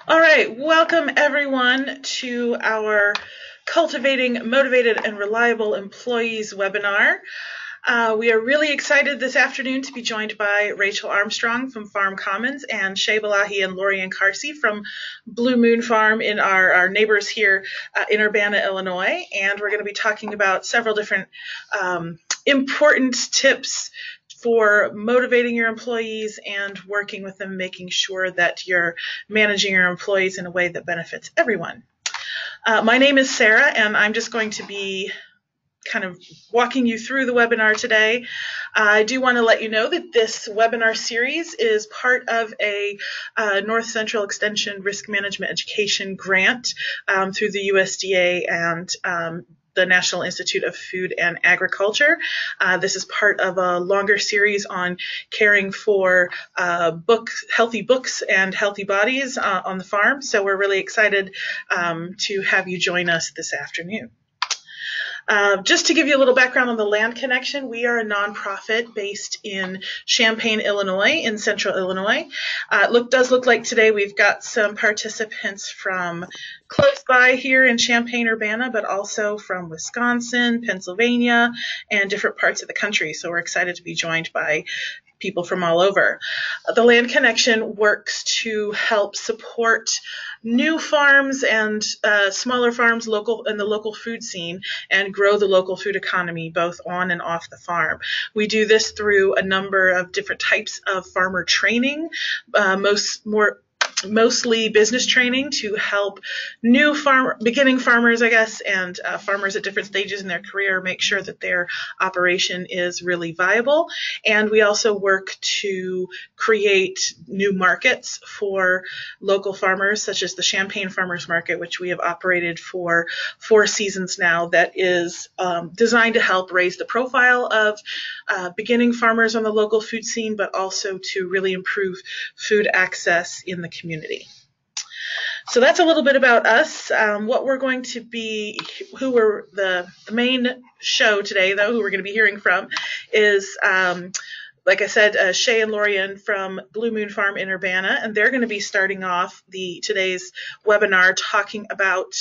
All right, welcome everyone to our Cultivating Motivated and Reliable Employees webinar. We are really excited this afternoon to be joined by Rachel Armstrong from Farm Commons and Shea, Belahi, and Lorien Carsey from Blue Moon Farm in our neighbors here in Urbana, Illinois. And we're going to be talking about several different important tips for motivating your employees and working with them, making sure that you're managing your employees in a way that benefits everyone. My name is Sarah, and I'm just going to be kind of walking you through the webinar today. I do want to let you know that this webinar series is part of a North Central Extension Risk Management Education grant through the USDA and the National Institute of Food and Agriculture. This is part of a longer series on caring for healthy books and healthy bodies on the farm. So we're really excited to have you join us this afternoon. Just to give you a little background on the Land Connection, we are a nonprofit based in Champaign, Illinois, in central Illinois. Does look like today we've got some participants from close by here in Champaign, Urbana, but also from Wisconsin, Pennsylvania, and different parts of the country. So we're excited to be joined by people from all over. The Land Connection works to help support new farms and smaller farms in the local food scene and grow the local food economy both on and off the farm. We do this through a number of different types of farmer training, mostly business training to help beginning farmers, I guess, and farmers at different stages in their career make sure that their operation is really viable. And we also work to create new markets for local farmers, such as the Champaign Farmers Market, which we have operated for 4 seasons now, that is designed to help raise the profile of beginning farmers on the local food scene, but also to really improve food access in the community. So that's a little bit about us. What we're going to be, the main show today, though, who we're going to be hearing from is, like I said, Shea and Lorien from Blue Moon Farm in Urbana, and they're going to be starting off today's webinar talking about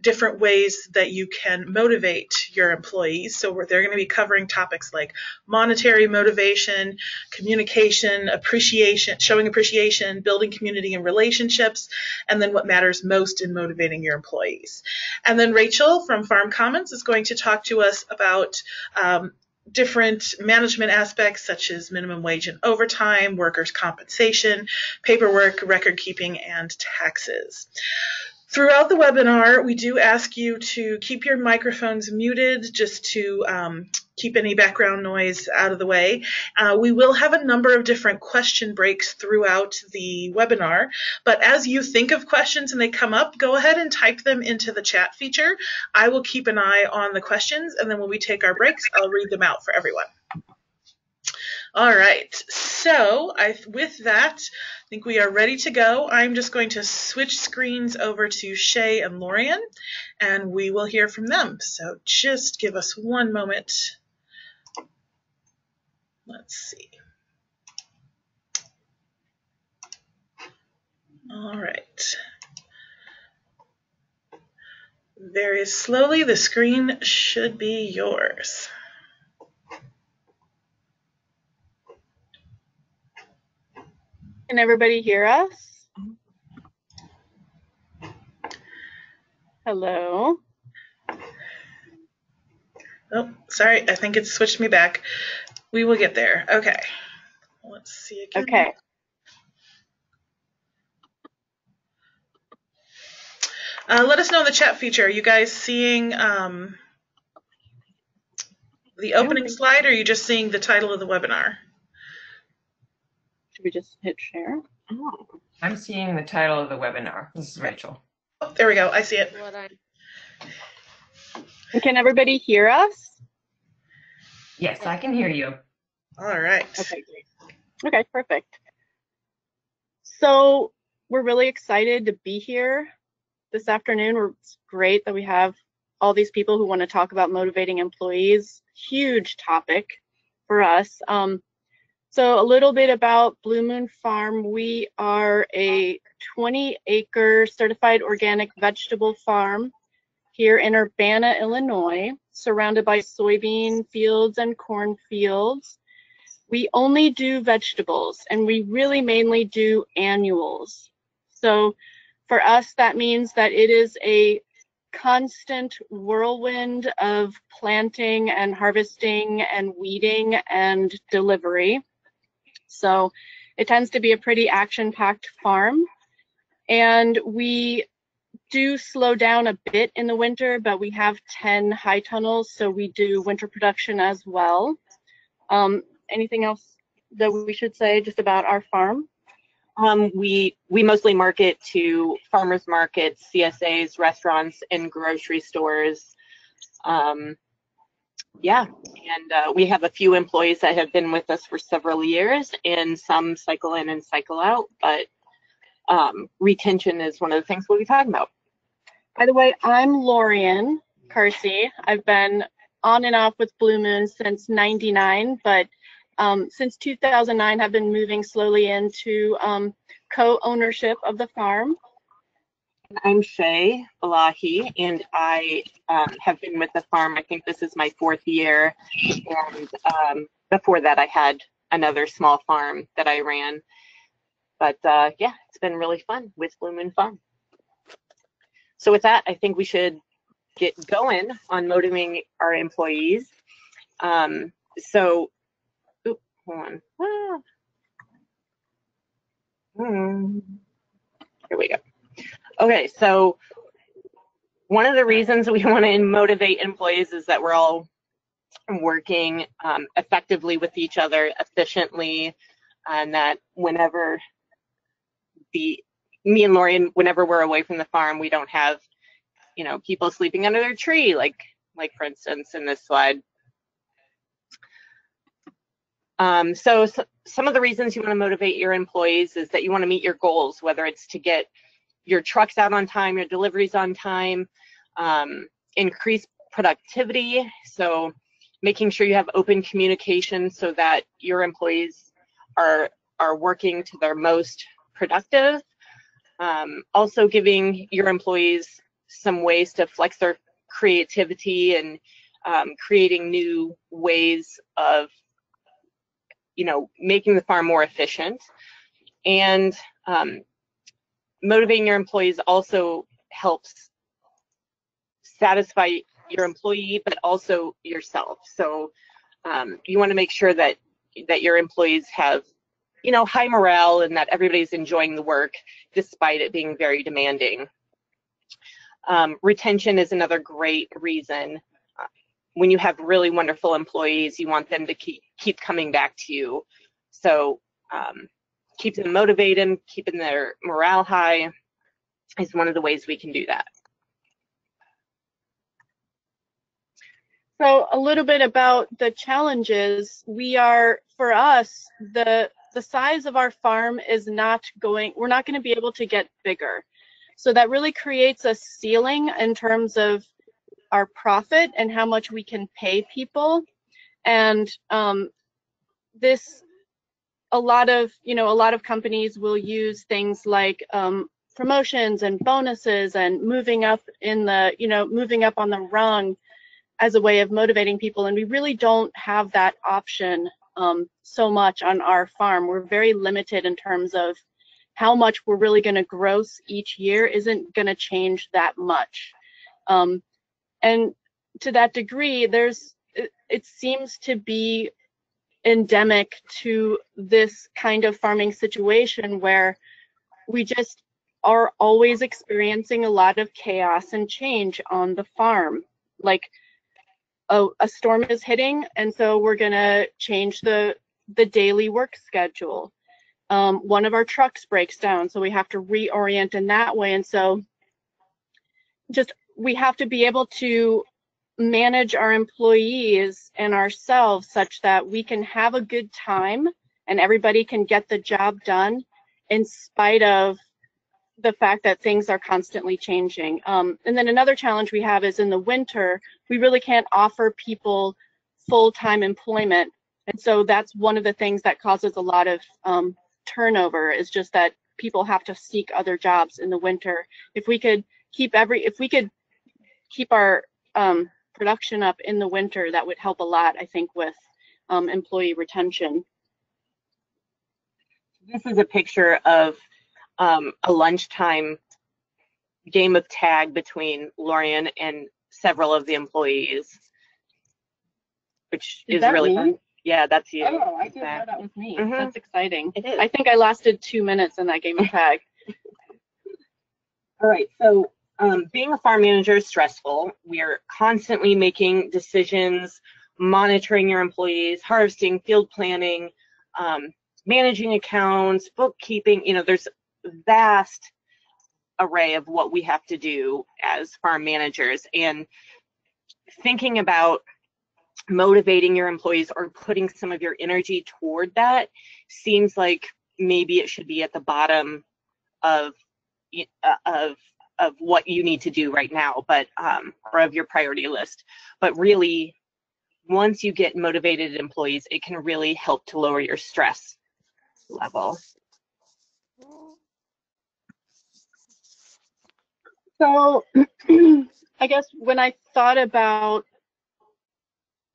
different ways that you can motivate your employees. So they're going to be covering topics like monetary motivation, communication, appreciation, showing appreciation, building community and relationships, and then what matters most in motivating your employees. And then Rachel from Farm Commons is going to talk to us about different management aspects such as minimum wage and overtime, workers' compensation, paperwork, record keeping, and taxes. Throughout the webinar, we do ask you to keep your microphones muted just to keep any background noise out of the way. We will have a number of different question breaks throughout the webinar, but as you think of questions and they come up, go ahead and type them into the chat feature. I will keep an eye on the questions, and then when we take our breaks, I'll read them out for everyone. All right, so with that, I think we are ready to go. I'm just going to switch screens over to Shea and Lorien, and we will hear from them. So just give us one moment. Let's see. All right. Very slowly, the screen should be yours. Can everybody hear us? Hello? Oh, sorry, I think it switched me back. We will get there. Okay. Let's see again. Okay. Let us know in the chat feature. Are you guys seeing the opening slide, or are you just seeing the title of the webinar? Should we just hit share? Oh, I'm seeing the title of the webinar. This is Rachel. Oh, there we go. I see it. Can everybody hear us? Yes, I can hear you. All right. Okay, great. Okay, perfect. So we're really excited to be here this afternoon. It's great that we have all these people who want to talk about motivating employees. Huge topic for us. So a little bit about Blue Moon Farm. We are a 20-acre certified organic vegetable farm here in Urbana, Illinois, surrounded by soybean fields and corn fields. We only do vegetables, and we really mainly do annuals. So for us, that means that it is a constant whirlwind of planting and harvesting and weeding and delivery. So it tends to be a pretty action-packed farm. And we do slow down a bit in the winter, but we have 10 high tunnels, so we do winter production as well. Anything else that we should say just about our farm? We mostly market to farmers markets, CSAs, restaurants, and grocery stores. Yeah, and we have a few employees that have been with us for several years, and some cycle in and cycle out, but retention is one of the things we'll be talking about. By the way, I'm Lorien Carsey. I've been on and off with Blue Moon since '99, but since 2009, I've been moving slowly into co-ownership of the farm. I'm Shea, Belahi, and I have been with the farm. I think this is my 4th year, and before that I had another small farm that I ran. But yeah, it's been really fun with Blue Moon Farm. So with that, I think we should get going on motivating our employees. So, hold on. Here we go. Okay, so one of the reasons we want to motivate employees is that we're all working effectively with each other, efficiently, and that whenever me and Lorien, whenever we're away from the farm, we don't have, you know, people sleeping under their tree, like for instance in this slide. So some of the reasons you want to motivate your employees is that you want to meet your goals, whether it's to get your trucks out on time, your deliveries on time, increase productivity. So making sure you have open communication so that your employees are working to their most productive. Also giving your employees some ways to flex their creativity and creating new ways of, you know, making the farm more efficient. And motivating your employees also helps satisfy your employee, but also yourself. So you want to make sure that your employees have, you know, high morale and that everybody's enjoying the work despite it being very demanding. Retention is another great reason. When you have really wonderful employees, you want them to keep coming back to you. So keep them motivated, keeping their morale high is one of the ways we can do that. So a little bit about the challenges. For us, the size of our farm is we're not going to be able to get bigger. So that really creates a ceiling in terms of our profit and how much we can pay people. And a lot of companies will use things like promotions and bonuses and moving up on the rung as a way of motivating people, and we really don't have that option so much on our farm. We're very limited in terms of how much we're really going to gross each year isn't going to change that much. And to that degree, it seems to be endemic to this kind of farming situation where we just are always experiencing a lot of chaos and change on the farm. Like a storm is hitting, and so we're going to change the daily work schedule. One of our trucks breaks down, so we have to reorient in that way. And so we have to be able to manage our employees and ourselves such that we can have a good time and everybody can get the job done in spite of the fact that things are constantly changing. And then another challenge we have is in the winter, we really can't offer people full-time employment. And so that's one of the things that causes a lot of turnover, is just that people have to seek other jobs in the winter. If we could keep our production up in the winter, that would help a lot, I think, with employee retention. This is a picture of a lunchtime game of tag between Lorien and several of the employees, which is really fun. Yeah, that's you. Oh, I didn't know that was me. Mm-hmm. That's exciting. It is. I think I lasted 2 minutes in that game of tag. All right, so being a farm manager is stressful. We are constantly making decisions, monitoring your employees, harvesting, field planning, managing accounts, bookkeeping. You know, there's a vast array of what we have to do as farm managers, and thinking about motivating your employees or putting some of your energy toward that seems like maybe it should be at the bottom of what you need to do right now, but or of your priority list. But really, once you get motivated employees, it can really help to lower your stress level. So I guess when I thought about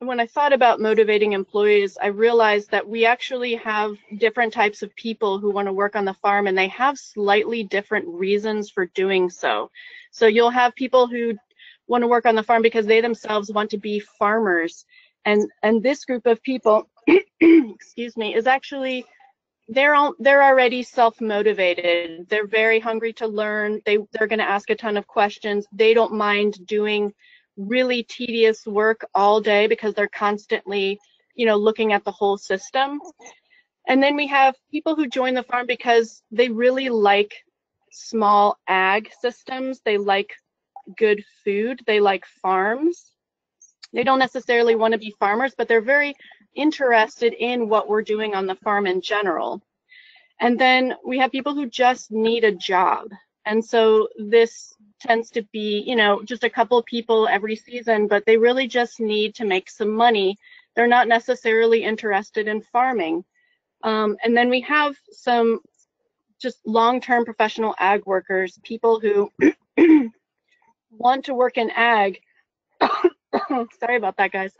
motivating employees, I realized that we actually have different types of people who want to work on the farm, and they have slightly different reasons for doing so. So you'll have people who want to work on the farm because they themselves want to be farmers. And this group of people, excuse me, is actually, they're already self-motivated. They're very hungry to learn. They're going to ask a ton of questions. They don't mind doing really tedious work all day because they're constantly, you know, looking at the whole system. And then we have people who join the farm because they really like small ag systems. They like good food. They like farms. They don't necessarily want to be farmers, but they're very interested in what we're doing on the farm in general. And then we have people who just need a job. And so this tends to be, you know, just a couple people every season, but they really just need to make some money. They're not necessarily interested in farming. And then we have some just long-term professional ag workers, people who want to work in ag. Sorry about that, guys.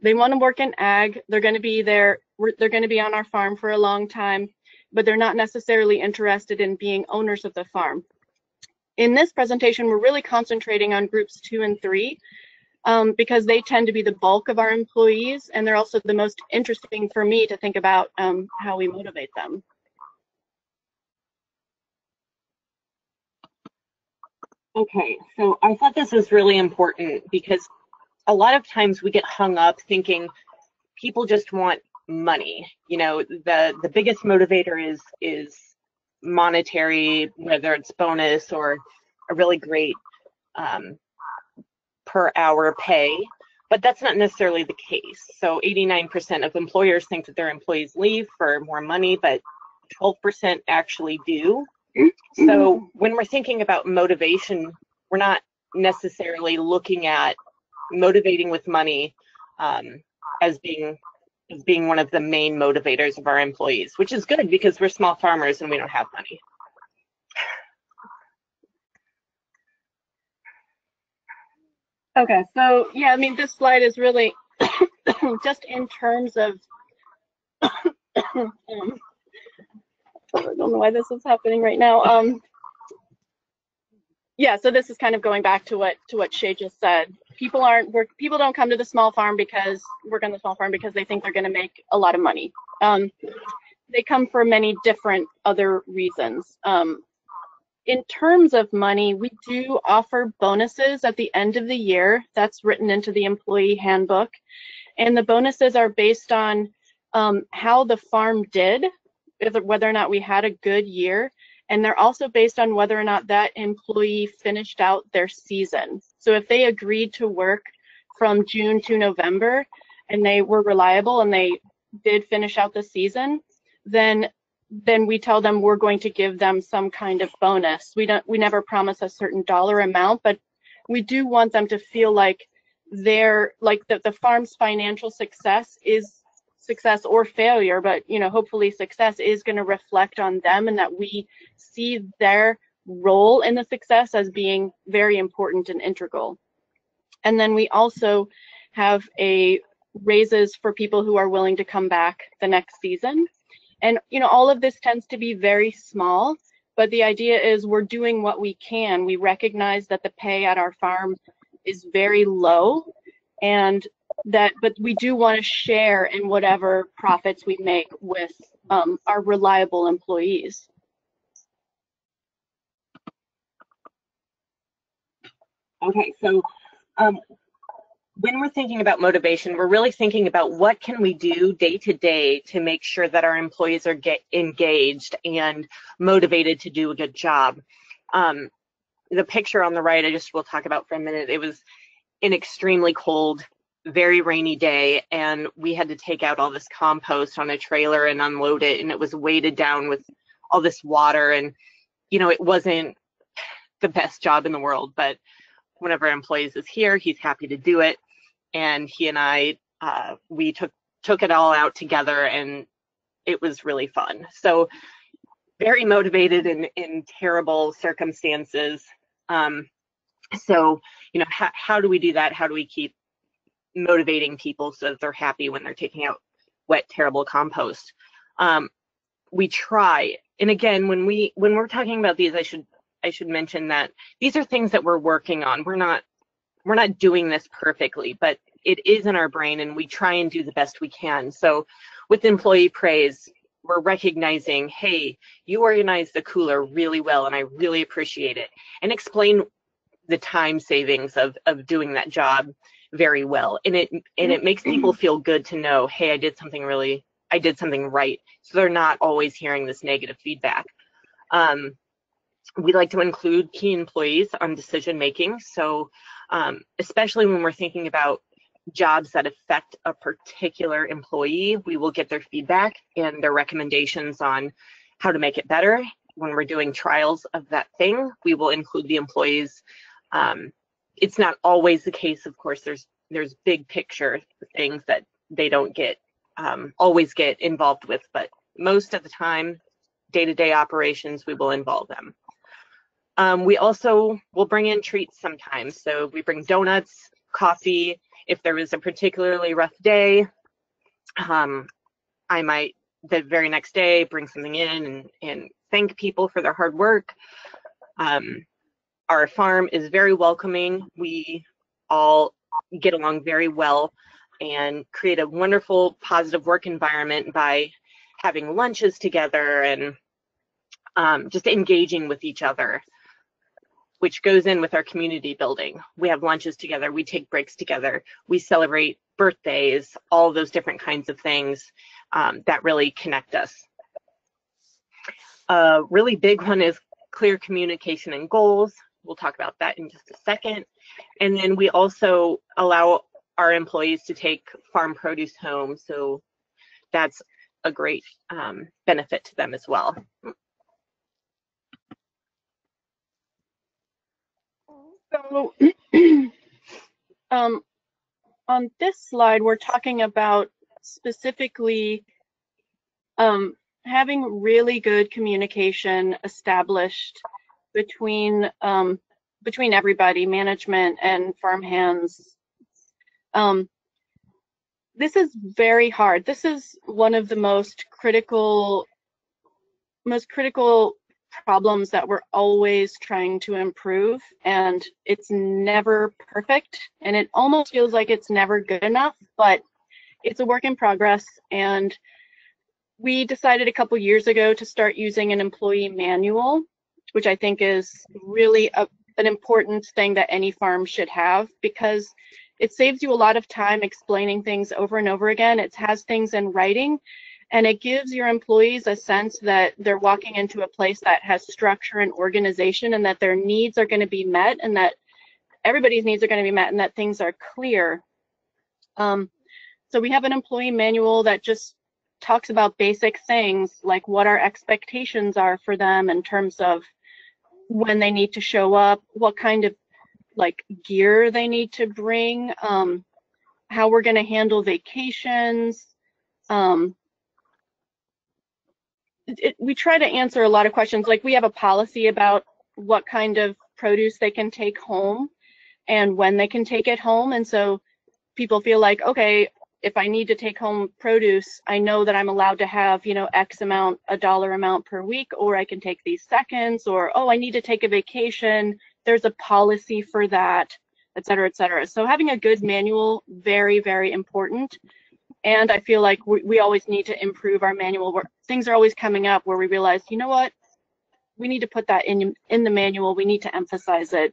They want to work in ag. They're going to be there. They're going to be on our farm for a long time, but they're not necessarily interested in being owners of the farm. In this presentation, we're really concentrating on groups 2 and 3 because they tend to be the bulk of our employees, and they're also the most interesting for me to think about how we motivate them. Okay, so I thought this was really important because a lot of times we get hung up thinking people just want money. You know, the biggest motivator is monetary, whether it's bonus or a really great per hour pay, but that's not necessarily the case. So 89% of employers think that their employees leave for more money, but 12% actually do. So when we're thinking about motivation, we're not necessarily looking at motivating with money as being one of the main motivators of our employees, which is good because we're small farmers and we don't have money. Okay, so yeah, I mean, this slide is really just in terms of, I don't know why this is happening right now. Yeah, so this is kind of going back to what Shea just said. People don't come to the small farm work on the small farm because they think they're going to make a lot of money. They come for many different other reasons. In terms of money, we do offer bonuses at the end of the year. That's written into the employee handbook. And the bonuses are based on how the farm did, whether or not we had a good year. And they're also based on whether or not that employee finished out their season. So if they agreed to work from June to November and they were reliable and they did finish out the season, then we tell them we're going to give them some kind of bonus. We never promise a certain dollar amount, but we do want them to feel like the farm's financial success is success or failure, but hopefully success is going to reflect on them, and that we see their role in the success as being very important and integral. And then we also have raises for people who are willing to come back the next season. And all of this tends to be very small, but the idea is we're doing what we can. We recognize that the pay at our farm is very low, but we do want to share in whatever profits we make with our reliable employees. Okay, so when we're thinking about motivation, we're really thinking about what can we do day to day to make sure that our employees are engaged and motivated to do a good job. The picture on the right, we'll talk about for a minute. It was an extremely cold, very rainy day, and we had to take out all this compost on a trailer and unload it, and it was weighted down with all this water, and it wasn't the best job in the world, but one of our employees is here, he's happy to do it, and he and I, we took it all out together, and it was really fun. So very motivated in terrible circumstances. So how do we do that? How do we keep motivating people so that they're happy when they're taking out wet, terrible compost? We try, and again, when we're talking about these, I should mention that these are things that we're working on. We're not doing this perfectly, but it is in our brain, and we try and do the best we can. So with employee praise, we're recognizing, hey, you organized the cooler really well, and I really appreciate it, and explain the time savings of doing that job very well. And it makes people feel good to know, hey, I did something right. So they're not always hearing this negative feedback. We like to include key employees on decision making. So especially when we're thinking about jobs that affect a particular employee, we will get their feedback and their recommendations on how to make it better. When we're doing trials of that thing, we will include the employees. It's not always the case, of course. There's big picture things that they don't always get involved with, but most of the time, day-to-day operations, we will involve them. We also will bring in treats sometimes. So we bring donuts, coffee. If there was a particularly rough day, I might, the very next day, bring something in and thank people for their hard work. Our farm is very welcoming. We all get along very well and create a wonderful, positive work environment by having lunches together and just engaging with each other, which goes in with our community building. We have lunches together, we take breaks together, we celebrate birthdays, all those different kinds of things that really connect us. A really big one is clear communication and goals. We'll talk about that in just a second. And then we also allow our employees to take farm produce home, so that's a great benefit to them as well. So on this slide, we're talking about specifically having really good communication established between everybody, management and farm hands. This is very hard. This is one of the most critical problems that we're always trying to improve, and it's never perfect, and it almost feels like it's never good enough, but it's a work in progress. And we decided a couple years ago to start using an employee manual, which I think is really an important thing that any farm should have, because it saves you a lot of time explaining things over and over again. It has things in writing, and it gives your employees a sense that they're walking into a place that has structure and organization, and that their needs are going to be met, and that everybody's needs are going to be met, and that things are clear. So we have an employee manual that just talks about basic things like what our expectations are for them in terms of when they need to show up, what kind of gear they need to bring, how we're going to handle vacations, We try to answer a lot of questions. Like, we have a policy about what kind of produce they can take home and when they can take it home. And so people feel like, okay, if I need to take home produce, I know that I'm allowed to have, you know, X amount, a dollar amount per week, or I can take these seconds, or, oh, I need to take a vacation. There's a policy for that, et cetera, et cetera. So having a good manual, very, very important. And I feel like we always need to improve our manual. Things are always coming up where we realize, you know what, we need to put that in the manual. We need to emphasize it.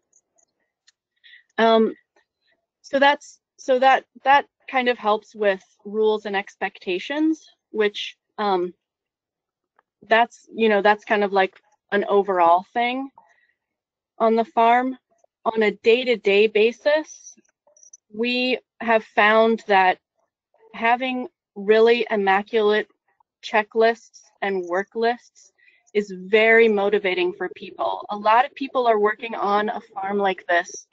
So that kind of helps with rules and expectations, which that's kind of like an overall thing on the farm. On a day-to-day basis, we have found that having really immaculate checklists and work lists is very motivating for people. A lot of people are working on a farm like this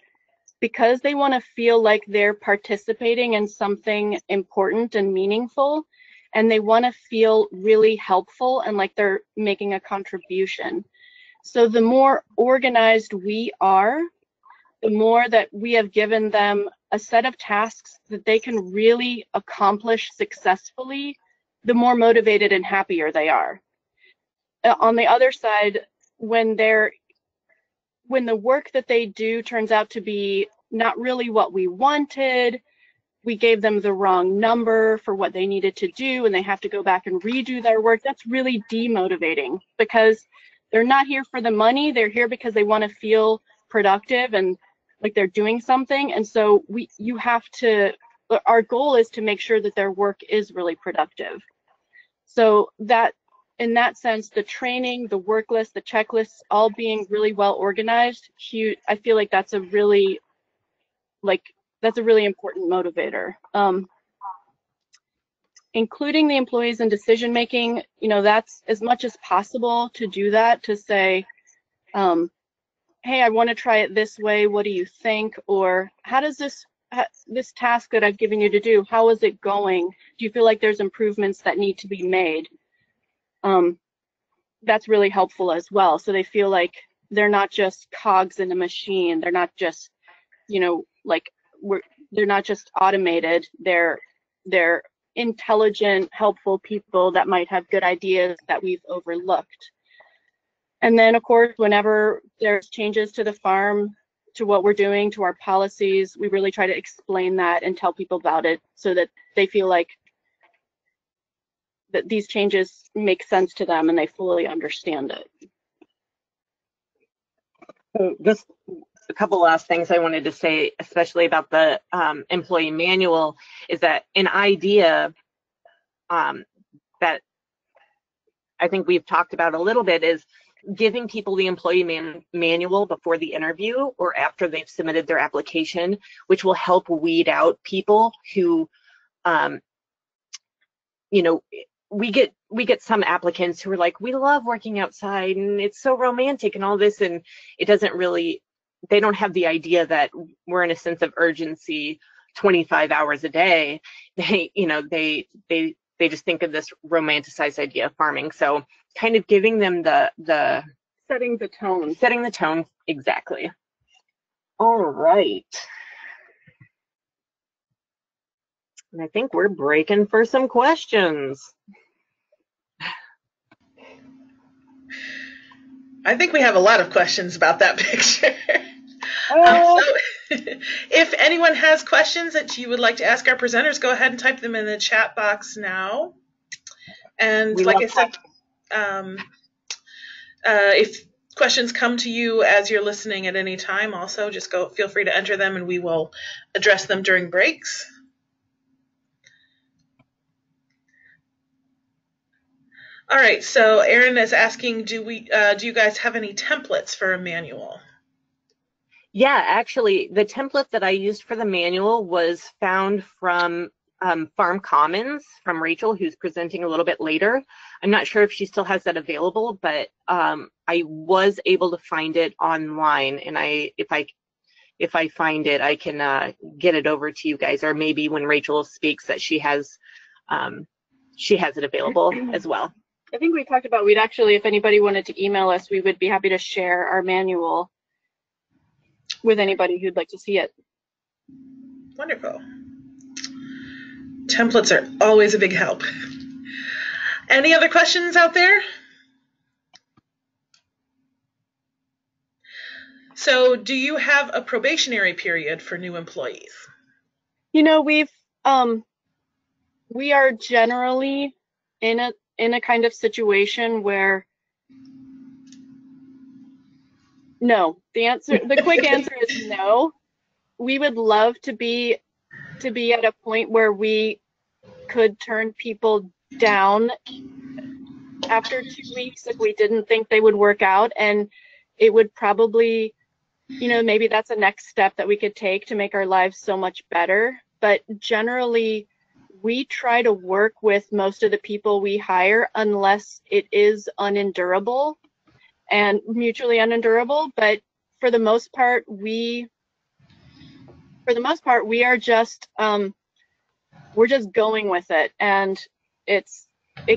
because they want to feel like they're participating in something important and meaningful, and they want to feel really helpful and like they're making a contribution. So the more organized we are, the more that we have given them a set of tasks that they can really accomplish successfully, the more motivated and happier they are. On the other side, when the work that they do turns out to be not really what we wanted, we gave them the wrong number for what they needed to do, and they have to go back and redo their work, that's really demotivating, because they're not here for the money, they're here because they want to feel productive and like they're doing something. And so our goal is to make sure that their work is really productive. So that, in that sense, the training, the work list, the checklists, all being really well organized, I feel like that's a really important motivator. Including the employees in decision making, that's as much as possible to do that, to say, hey, I want to try it this way, what do you think? Or how does this task that I've given you to do, how is it going? Do you feel like there's improvements that need to be made? That's really helpful as well. So they feel like they're not just cogs in a machine. They're not just, they're not just automated. They're intelligent, helpful people that might have good ideas that we've overlooked. And then, of course, whenever there's changes to the farm, to what we're doing, to our policies, we really try to explain that and tell people about it so that they feel like that these changes make sense to them and they fully understand it. So just a couple last things I wanted to say, especially about the employee manual, is that an idea that I think we've talked about a little bit is giving people the employee manual before the interview or after they've submitted their application, which will help weed out people who, we get some applicants who are like, we love working outside and it's so romantic and all this, and it doesn't really, they don't have the idea that we're in a sense of urgency 25 hours a day. They just think of this romanticized idea of farming. So kind of giving them the setting the tone. Exactly. All right. And I think we're breaking for some questions. I think we have a lot of questions about that picture. Oh. So if anyone has questions that you would like to ask our presenters, go ahead and type them in the chat box now. And like I said, if questions come to you as you're listening at any time, also just feel free to enter them and we will address them during breaks. All right, so Erin is asking, do you guys have any templates for a manual? Yeah, actually, the template that I used for the manual was found from Farm Commons, from Rachel, who's presenting a little bit later. I'm not sure if she still has that available, but I was able to find it online, and if I find it, I can get it over to you guys, or maybe when Rachel speaks that she has she has it available as well. I think we talked about we'd actually, if anybody wanted to email us, we would be happy to share our manual with anybody who'd like to see it. Wonderful. Templates are always a big help. Any other questions out there? So do you have a probationary period for new employees? You know, we are generally in a kind of situation where no. The quick answer is no. We would love to be at a point where we could turn people down after 2 weeks if we didn't think they would work out, and it would probably, you know, maybe that's a next step that we could take to make our lives so much better. But generally, we try to work with most of the people we hire unless it is unendurable and mutually unendurable. But for the most part, we are just we're just going with it, and it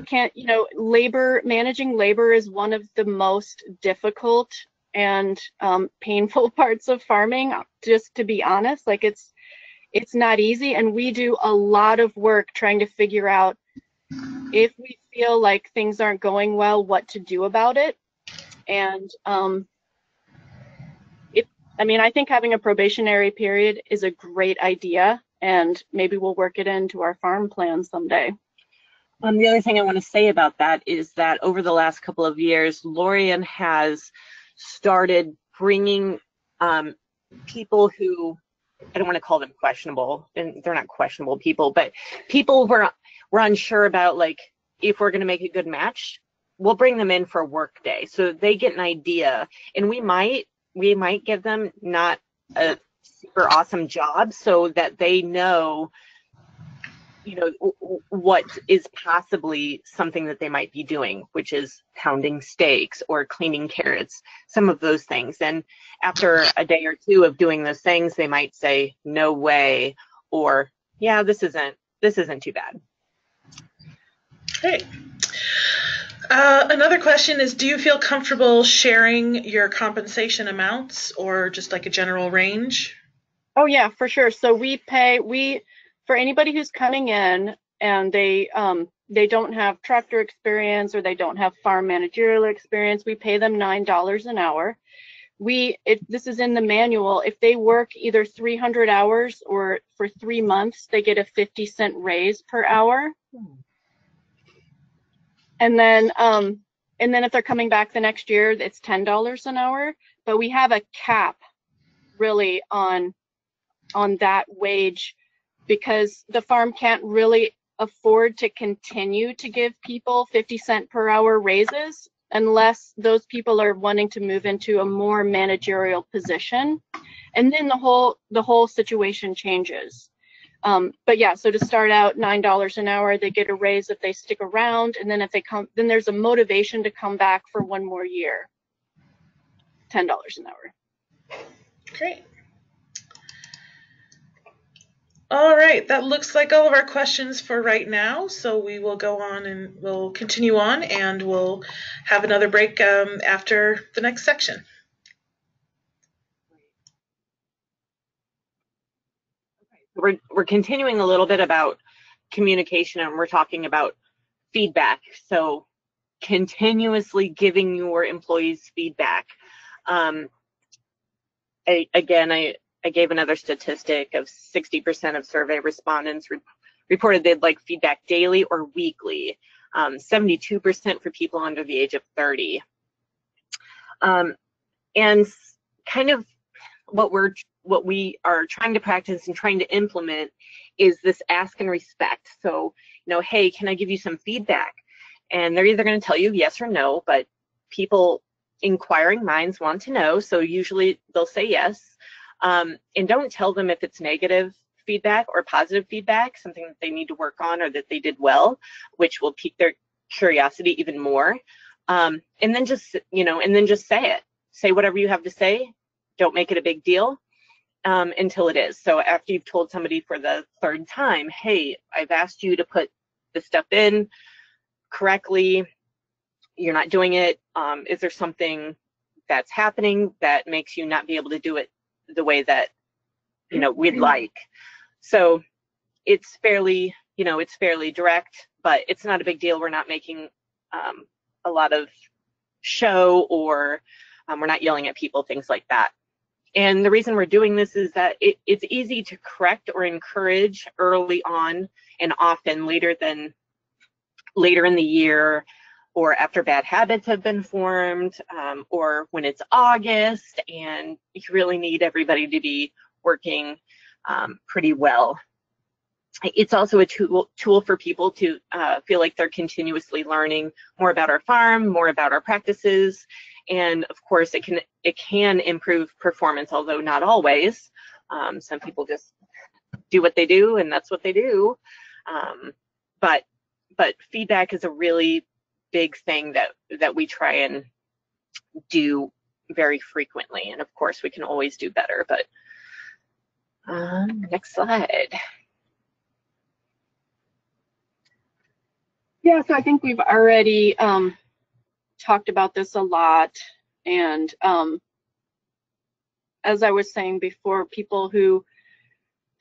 can't, you know, managing labor is one of the most difficult and painful parts of farming, just to be honest. Like it's not easy, and we do a lot of work trying to figure out if we feel like things aren't going well, what to do about it. And I think having a probationary period is a great idea, and maybe we'll work it into our farm plan someday. The other thing I want to say about that is that over the last couple of years, Lorien has started bringing people who, I don't want to call them questionable, and they're not questionable people, but people we're unsure about, like, if we're going to make a good match, we'll bring them in for a work day so they get an idea, and we might give them not a super awesome job so that they know, you know, what is possibly something that they might be doing, which is pounding steaks or cleaning carrots, some of those things. And after a day or two of doing those things, they might say, no way, or yeah, this isn't too bad. Great. Another question is, do you feel comfortable sharing your compensation amounts or just like a general range? Oh yeah, for sure. So for anybody who's coming in and they don't have tractor experience or they don't have farm managerial experience, we pay them $9 an hour. This is in the manual. If they work either 300 hours or for 3 months, they get a 50-cent raise per hour. And then if they're coming back the next year, it's $10 an hour. But we have a cap really on that wage, because the farm can't really afford to continue to give people 50-cent per hour raises unless those people are wanting to move into a more managerial position, and then the whole situation changes. But yeah, so to start out, $9 an hour, they get a raise if they stick around, and then if they come, then there's a motivation to come back for one more year. $10 an hour. Great. All right, that looks like all of our questions for right now. So we will go on and we'll continue on, and we'll have another break after the next section. We're continuing a little bit about communication, and we're talking about feedback. So continuously giving your employees feedback. I gave another statistic of 60% of survey respondents reported they'd like feedback daily or weekly. 72% for people under the age of 30. And kind of what we are trying to practice and trying to implement is this ask and respect. So, you know, hey, can I give you some feedback? And they're either going to tell you yes or no, but inquiring minds want to know, so usually they'll say yes. And don't tell them if it's negative feedback or positive feedback, something that they need to work on or that they did well, which will pique their curiosity even more. And then just say it. Say whatever you have to say. Don't make it a big deal until it is. So after you've told somebody for the third time, hey, I've asked you to put this stuff in correctly? You're not doing it. Is there something that's happening that makes you not be able to do it the way that, you know, we'd like? So it's fairly, you know, it's fairly direct, but it's not a big deal. We're not making a lot of show, or we're not yelling at people, things like that. And the reason we're doing this is that it's easy to correct or encourage early on, and often later in the year, or after bad habits have been formed, or when it's August and you really need everybody to be working pretty well. It's also a tool for people to feel like they're continuously learning more about our farm, more about our practices, and of course it can improve performance, although not always. Some people just do what they do, and that's what they do. But feedback is a really big thing that we try and do very frequently, and of course we can always do better. But next slide. Yeah, so I think we've already talked about this a lot, and as I was saying before, people who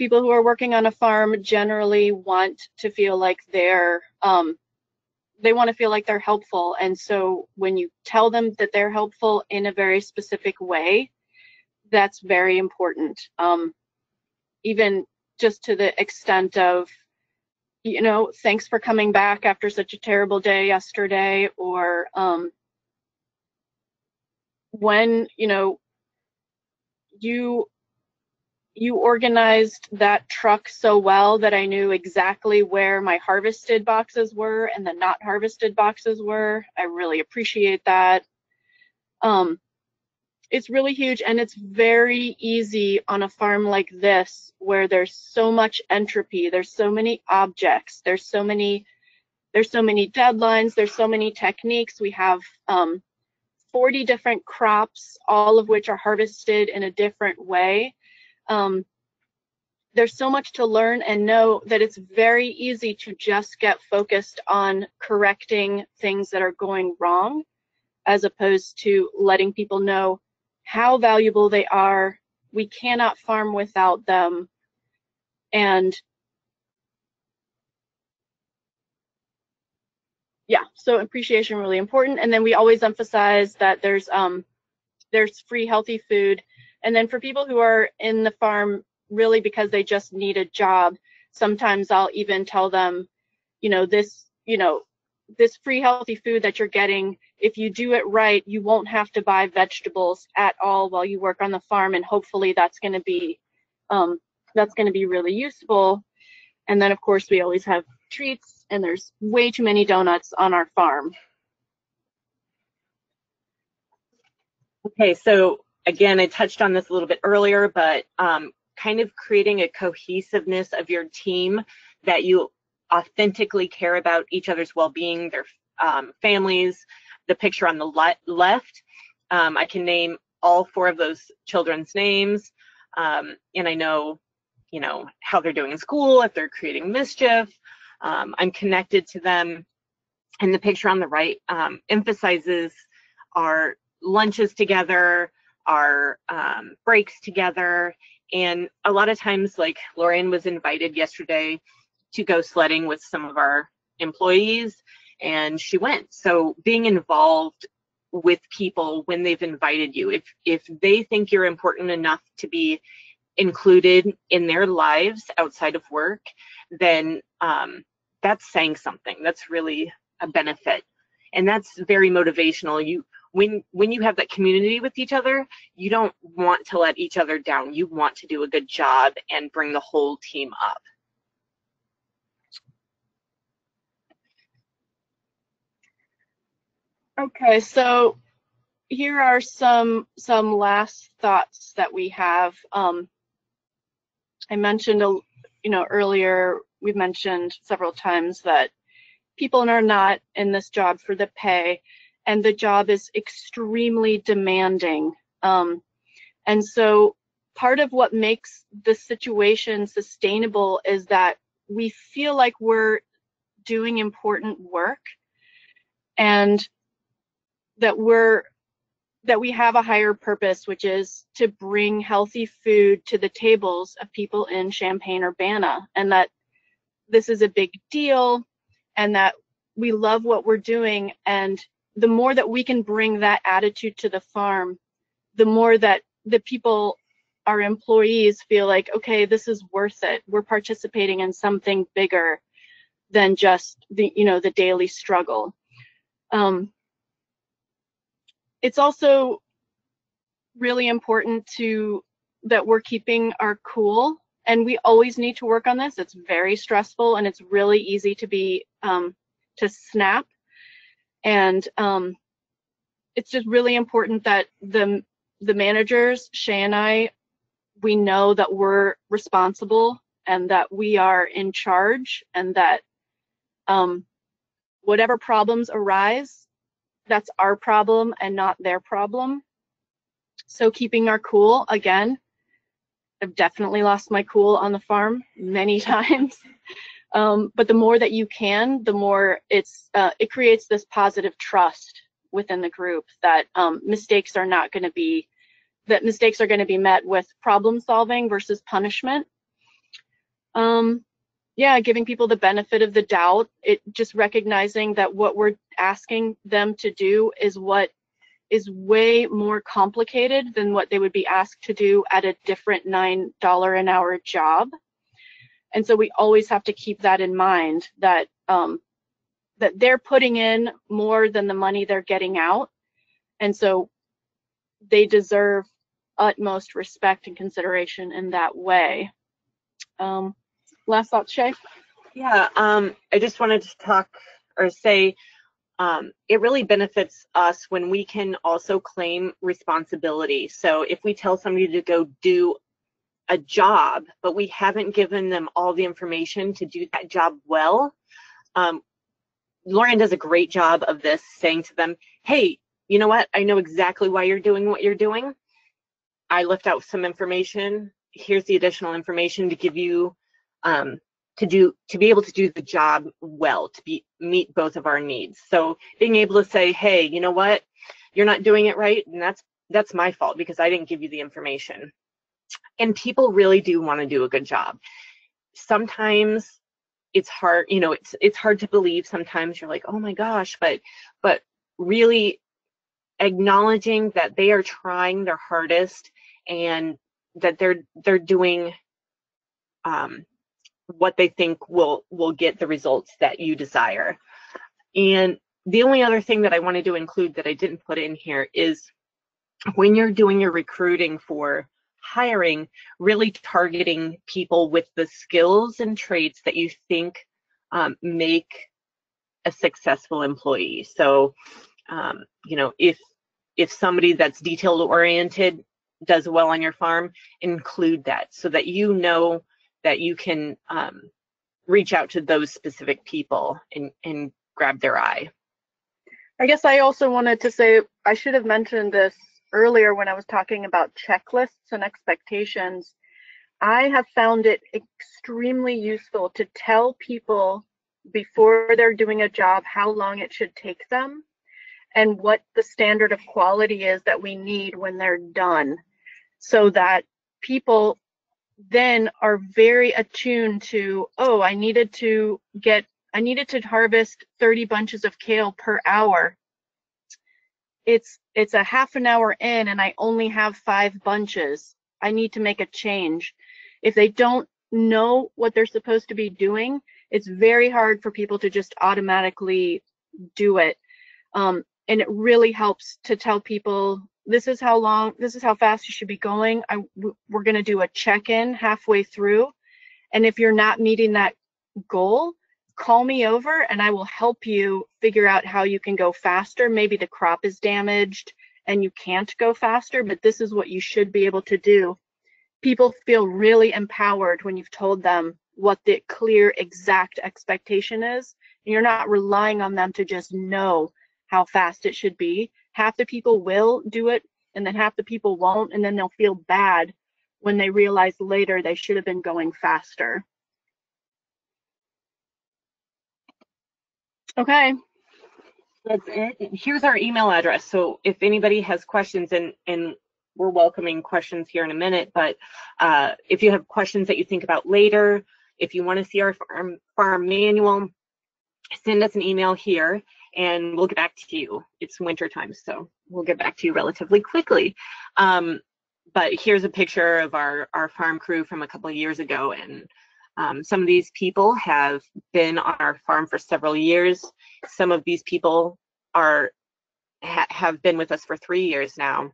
are working on a farm generally want to feel like they want to feel like they're helpful, and so when you tell them that they're helpful in a very specific way, that's very important. Even just to the extent of, you know, thanks for coming back after such a terrible day yesterday, or when, you know, you organized that truck so well that I knew exactly where my harvested boxes were and the not harvested boxes were. I really appreciate that. It's really huge, and it's very easy on a farm like this where there's so much entropy, there's so many objects, there's so many deadlines, there's so many techniques. We have 40 different crops, all of which are harvested in a different way. There's so much to learn, and know that it's very easy to just get focused on correcting things that are going wrong, as opposed to letting people know how valuable they are. We cannot farm without them. And yeah, so appreciation really important. And then we always emphasize that there's free healthy food. And then for people who are in the farm really because they just need a job, sometimes I'll even tell them, this free healthy food that you're getting, if you do it right, you won't have to buy vegetables at all while you work on the farm, and hopefully that's going to be really useful. And then of course we always have treats, and there's way too many donuts on our farm. Okay, so again, I touched on this a little bit earlier, but kind of creating a cohesiveness of your team, that you authentically care about each other's well-being, their families. The picture on the left, I can name all 4 of those children's names, and I know, how they're doing in school, if they're creating mischief. I'm connected to them. And the picture on the right emphasizes our lunches together, our breaks together. And a lot of times, like Lorien was invited yesterday to go sledding with some of our employees, and she went. So being involved with people when they've invited you, if they think you're important enough to be included in their lives outside of work, then that's saying something. That's really a benefit, and that's very motivational. When you have that community with each other, you don't want to let each other down. You want to do a good job and bring the whole team up. Okay, so here are some last thoughts that we have. I mentioned, earlier, we've mentioned several times that people are not in this job for the pay, and the job is extremely demanding. And so part of what makes the situation sustainable is that we feel like we're doing important work, and that we have a higher purpose, which is to bring healthy food to the tables of people in Champaign-Urbana, and that this is a big deal, and that we love what we're doing. And the more that we can bring that attitude to the farm, the more that the people, our employees, feel like, okay, this is worth it. We're participating in something bigger than just the daily struggle. It's also really important that we're keeping our cool, and we always need to work on this. It's very stressful, and it's really easy to snap. And it's just really important that the managers, Shea and I, we know that we're responsible and that we are in charge, and that whatever problems arise, that's our problem and not their problem. So keeping our cool, again, I've definitely lost my cool on the farm many times. But the more that you can, the more it creates this positive trust within the group that mistakes are going to be met with problem solving versus punishment. Yeah, giving people the benefit of the doubt, just recognizing that what we're asking them to do is what is way more complicated than what they would be asked to do at a different $9 an hour job. And so we always have to keep that in mind, that that they're putting in more than the money they're getting out, and so they deserve utmost respect and consideration in that way. Last thoughts, Shea? Yeah, I just wanted to talk or say it really benefits us when we can also claim responsibility. So if we tell somebody to go do a job, but we haven't given them all the information to do that job well, Lorien does a great job of this, saying to them, hey, you know what? I know exactly why you're doing what you're doing. I left out some information. Here's the additional information to give you to be able to do the job well, to meet both of our needs. So being able to say, hey, you know what? You're not doing it right, and that's my fault because I didn't give you the information. And people really do want to do a good job. Sometimes it's hard, it's hard to believe. Sometimes you're like, oh my gosh, but really acknowledging that they are trying their hardest and that they're doing what they think will get the results that you desire. And the only other thing that I wanted to include that I didn't put in here is when you're doing your recruiting for hiring, really targeting people with the skills and traits that you think make a successful employee. So, if somebody that's detail oriented does well on your farm, include that so that you know that you can reach out to those specific people and grab their eye. I guess I also wanted to say, I should have mentioned this earlier when I was talking about checklists and expectations. I have found it extremely useful to tell people before they're doing a job how long it should take them and what the standard of quality is that we need when they're done, so that people then are very attuned to, oh, I needed to harvest 30 bunches of kale per hour. It's a half an hour in and I only have 5 bunches. I need to make a change. If they don't know what they're supposed to be doing, it's very hard for people to just automatically do it. And it really helps to tell people, this is how fast you should be going. We're going to do a check-in halfway through. And if you're not meeting that goal, call me over and I will help you figure out how you can go faster. Maybe the crop is damaged and you can't go faster, but this is what you should be able to do. People feel really empowered when you've told them what the clear, exact expectation is. And you're not relying on them to just know how fast it should be. Half the people will do it and then half the people won't, and then they'll feel bad when they realize later they should have been going faster. Okay. That's it. Here's our email address. So if anybody has questions, and we're welcoming questions here in a minute, but if you have questions that you think about later, if you want to see our farm manual, send us an email here and we'll get back to you. It's winter time, so we'll get back to you relatively quickly. But here's a picture of our farm crew from a couple of years ago, and some of these people have been on our farm for several years. Some of these people have been with us for 3 years now.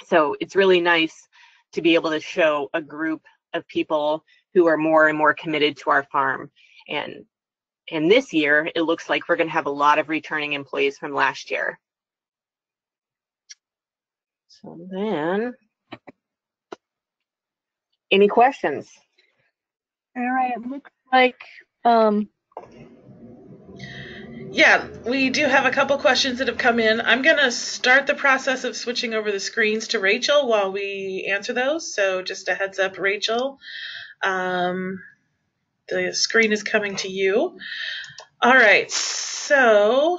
So it's really nice to be able to show a group of people who are more and more committed to our farm. And this year, it looks like we're going to have a lot of returning employees from last year. So then, any questions? All right. It looks like Yeah, we do have a couple questions that have come in. I'm going to start the process of switching over the screens to Rachel while we answer those. So just a heads up, Rachel. The screen is coming to you. All right, so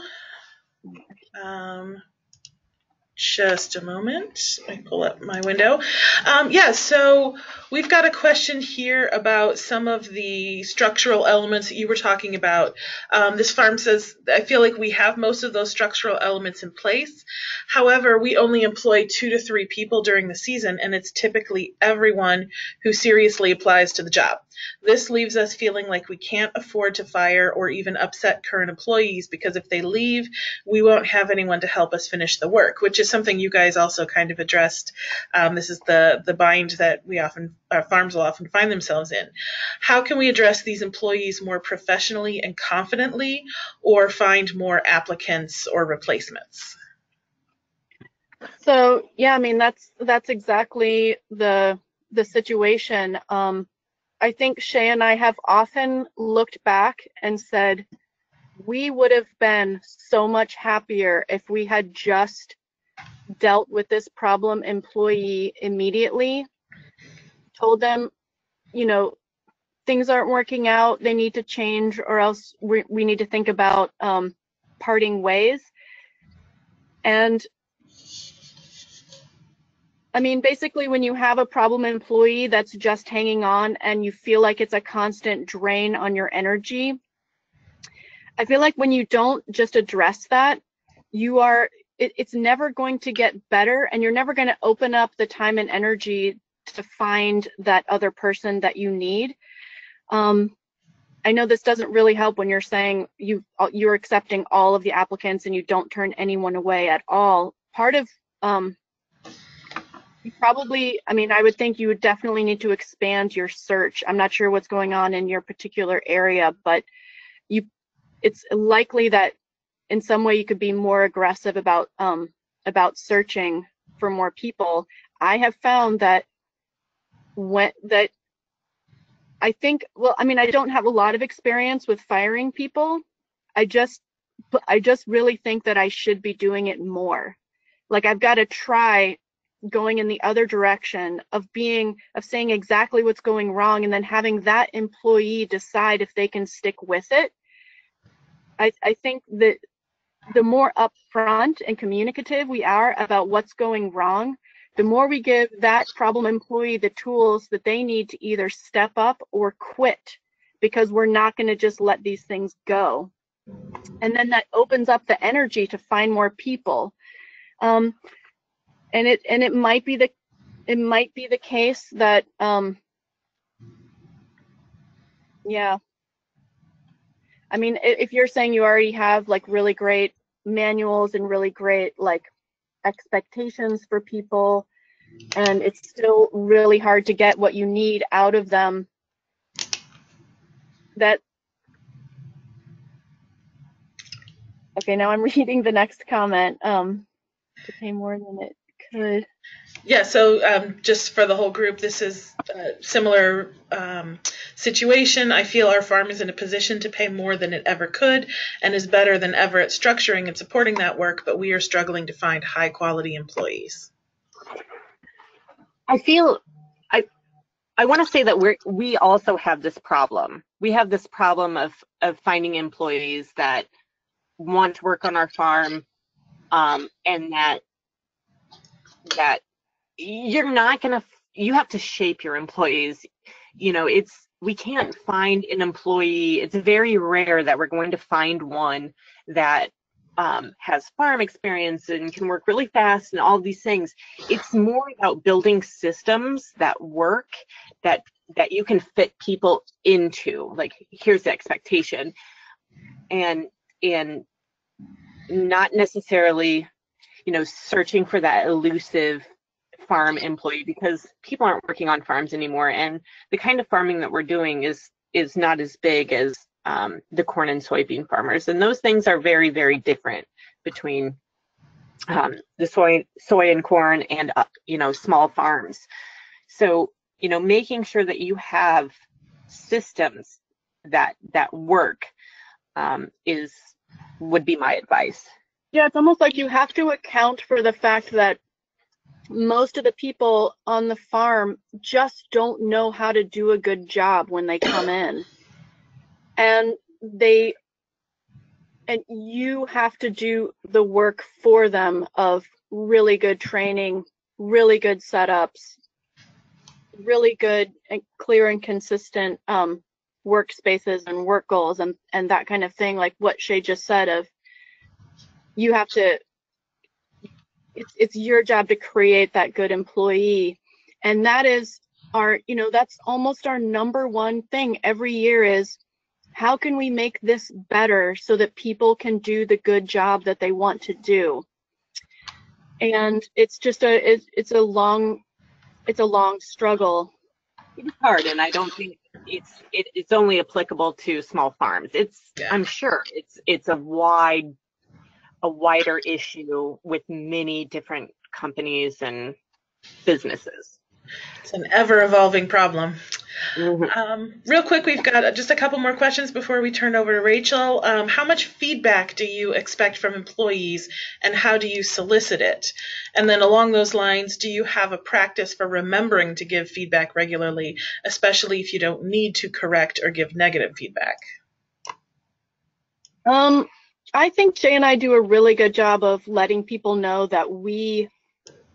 just a moment. Let me pull up my window. So we've got a question here about some of the structural elements that you were talking about. This farm says, I feel like we have most of those structural elements in place. However, we only employ 2 to 3 people during the season, and it's typically everyone who seriously applies to the job. This leaves us feeling like we can't afford to fire or even upset current employees, because if they leave, we won't have anyone to help us finish the work, which is something you guys also kind of addressed. This is the bind that our farms will often find themselves in. How can we address these employees more professionally and confidently, or find more applicants or replacements? so. Yeah, I mean that's exactly the situation. I think Shea and I have often looked back and said, we would have been so much happier if we had just dealt with this problem employee immediately, told them, things aren't working out, they need to change, or else we need to think about parting ways. And I mean, basically, when you have a problem employee that's just hanging on and you feel like it's a constant drain on your energy, I feel like when you don't just address that, it's never going to get better, and you're never going to open up the time and energy to find that other person that you need. I know this doesn't really help when you're saying you're accepting all of the applicants and you don't turn anyone away at all. Part of I would think you would definitely need to expand your search. I'm not sure what's going on in your particular area, but it's likely that in some way you could be more aggressive about searching for more people. I have found that I don't have a lot of experience with firing people. I just really think that I should be doing it more. Like, I've got to try going in the other direction of saying exactly what's going wrong, and then having that employee decide if they can stick with it. I think that the more upfront and communicative we are about what's going wrong, the more we give that problem employee the tools that they need to either step up or quit, because we're not going to just let these things go. And then that opens up the energy to find more people. And it might be the case that I mean, if you're saying you already have like really great manuals and really great like expectations for people, and it's still really hard to get what you need out of them, okay, now I'm reading the next comment. To pay more than it could. Yeah, so just for the whole group, this is a similar situation. I feel our farm is in a position to pay more than it ever could and is better than ever at structuring and supporting that work, but we are struggling to find high-quality employees. I feel I want to say that we also have this problem. We have this problem of finding employees that want to work on our farm, and that you're not gonna. You have to shape your employees. You know, we can't find an employee. It's very rare that we're going to find one that has farm experience and can work really fast and all these things. It's more about building systems that work, that you can fit people into. Like, here's the expectation, and not necessarily, you know, searching for that elusive farm employee, because people aren't working on farms anymore, and the kind of farming that we're doing is not as big as the corn and soybean farmers, and those things are very, very different between the soy and corn and you know, small farms. So, you know, making sure that you have systems that work would be my advice. Yeah, it's almost like you have to account for the fact that most of the people on the farm just don't know how to do a good job when they come in. And you have to do the work for them of really good training, really good setups, really good and clear and consistent workspaces and work goals and that kind of thing, like what Shea just said, of you have to, it's your job to create that good employee. And that is that's almost our number one thing every year, is how can we make this better so that people can do the good job that they want to do? And it's just it's a long struggle. It's hard, and I don't think it's only applicable to small farms. I'm sure it's a wider issue with many different companies and businesses. It's an ever-evolving problem. Mm-hmm. Real quick, we've got just a couple more questions before we turn over to Rachel. How much feedback do you expect from employees, and how do you solicit it? And then along those lines, do you have a practice for remembering to give feedback regularly, especially if you don't need to correct or give negative feedback? I think Shea and I do a really good job of letting people know that we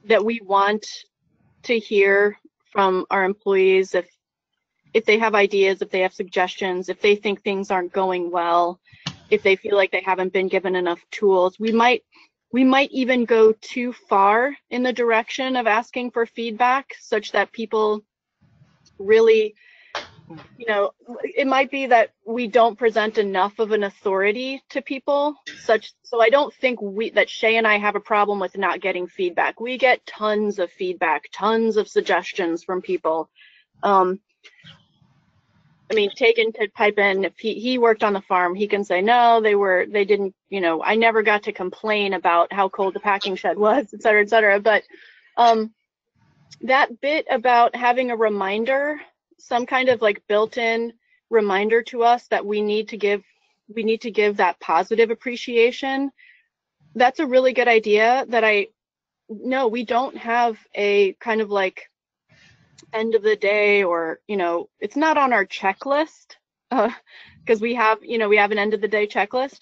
want to hear from our employees if they have ideas, if they have suggestions, if they think things aren't going well, if they feel like they haven't been given enough tools. We might even go too far in the direction of asking for feedback, such that people really, it might be that we don't present enough of an authority to people. So I don't think that Shea and I have a problem with not getting feedback. We get tons of feedback, tons of suggestions from people. I mean, Tegan could pipe in. If he worked on the farm, he can say, no, they didn't, I never got to complain about how cold the packing shed was, et cetera, et cetera. But that bit about having a reminder, some kind of like built-in reminder to us that we need to give that positive appreciation, that's a really good idea. No, we don't have a kind of like end of the day, or it's not on our checklist, because we have an end of the day checklist.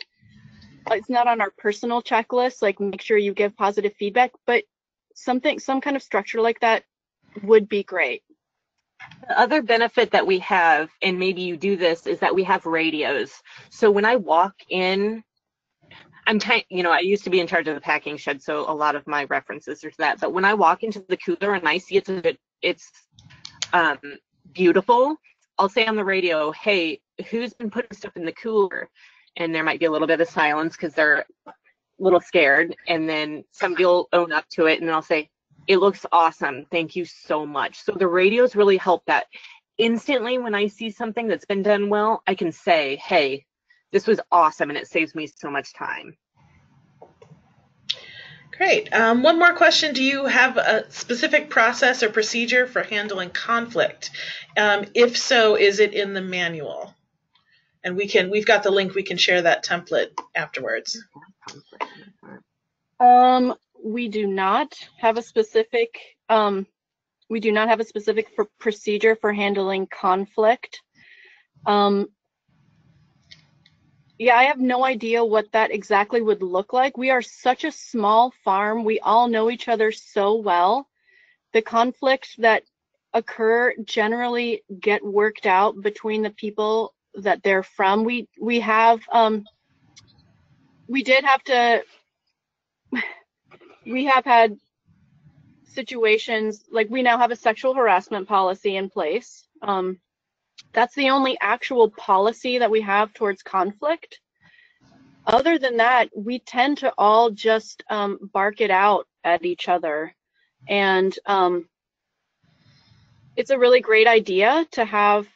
It's not on our personal checklist, like make sure you give positive feedback, but some kind of structure like that would be great. The other benefit that we have, and maybe you do this, is that we have radios. So when I walk in, I used to be in charge of the packing shed, so a lot of my references are to that. But when I walk into the cooler and I see it's beautiful, I'll say on the radio, hey, who's been putting stuff in the cooler? And there might be a little bit of silence because they're a little scared. And then somebody will own up to it, and I'll say, it looks awesome. Thank you so much. So the radios really help that. Instantly, when I see something that's been done well, I can say, hey, this was awesome, and it saves me so much time. Great. One more question. Do you have a specific process or procedure for handling conflict? If so, is it in the manual? And we've got the link. We can share that template afterwards. We do not have a specific We do not have a specific procedure for handling conflict. Yeah, I have no idea what that exactly would look like. We are such a small farm. We all know each other so well. The conflicts that occur generally get worked out between the people that they're from. We have had situations like we now have a sexual harassment policy in place. That's the only actual policy that we have towards conflict. Other than that, we tend to all just bark it out at each other. And it's a really great idea to have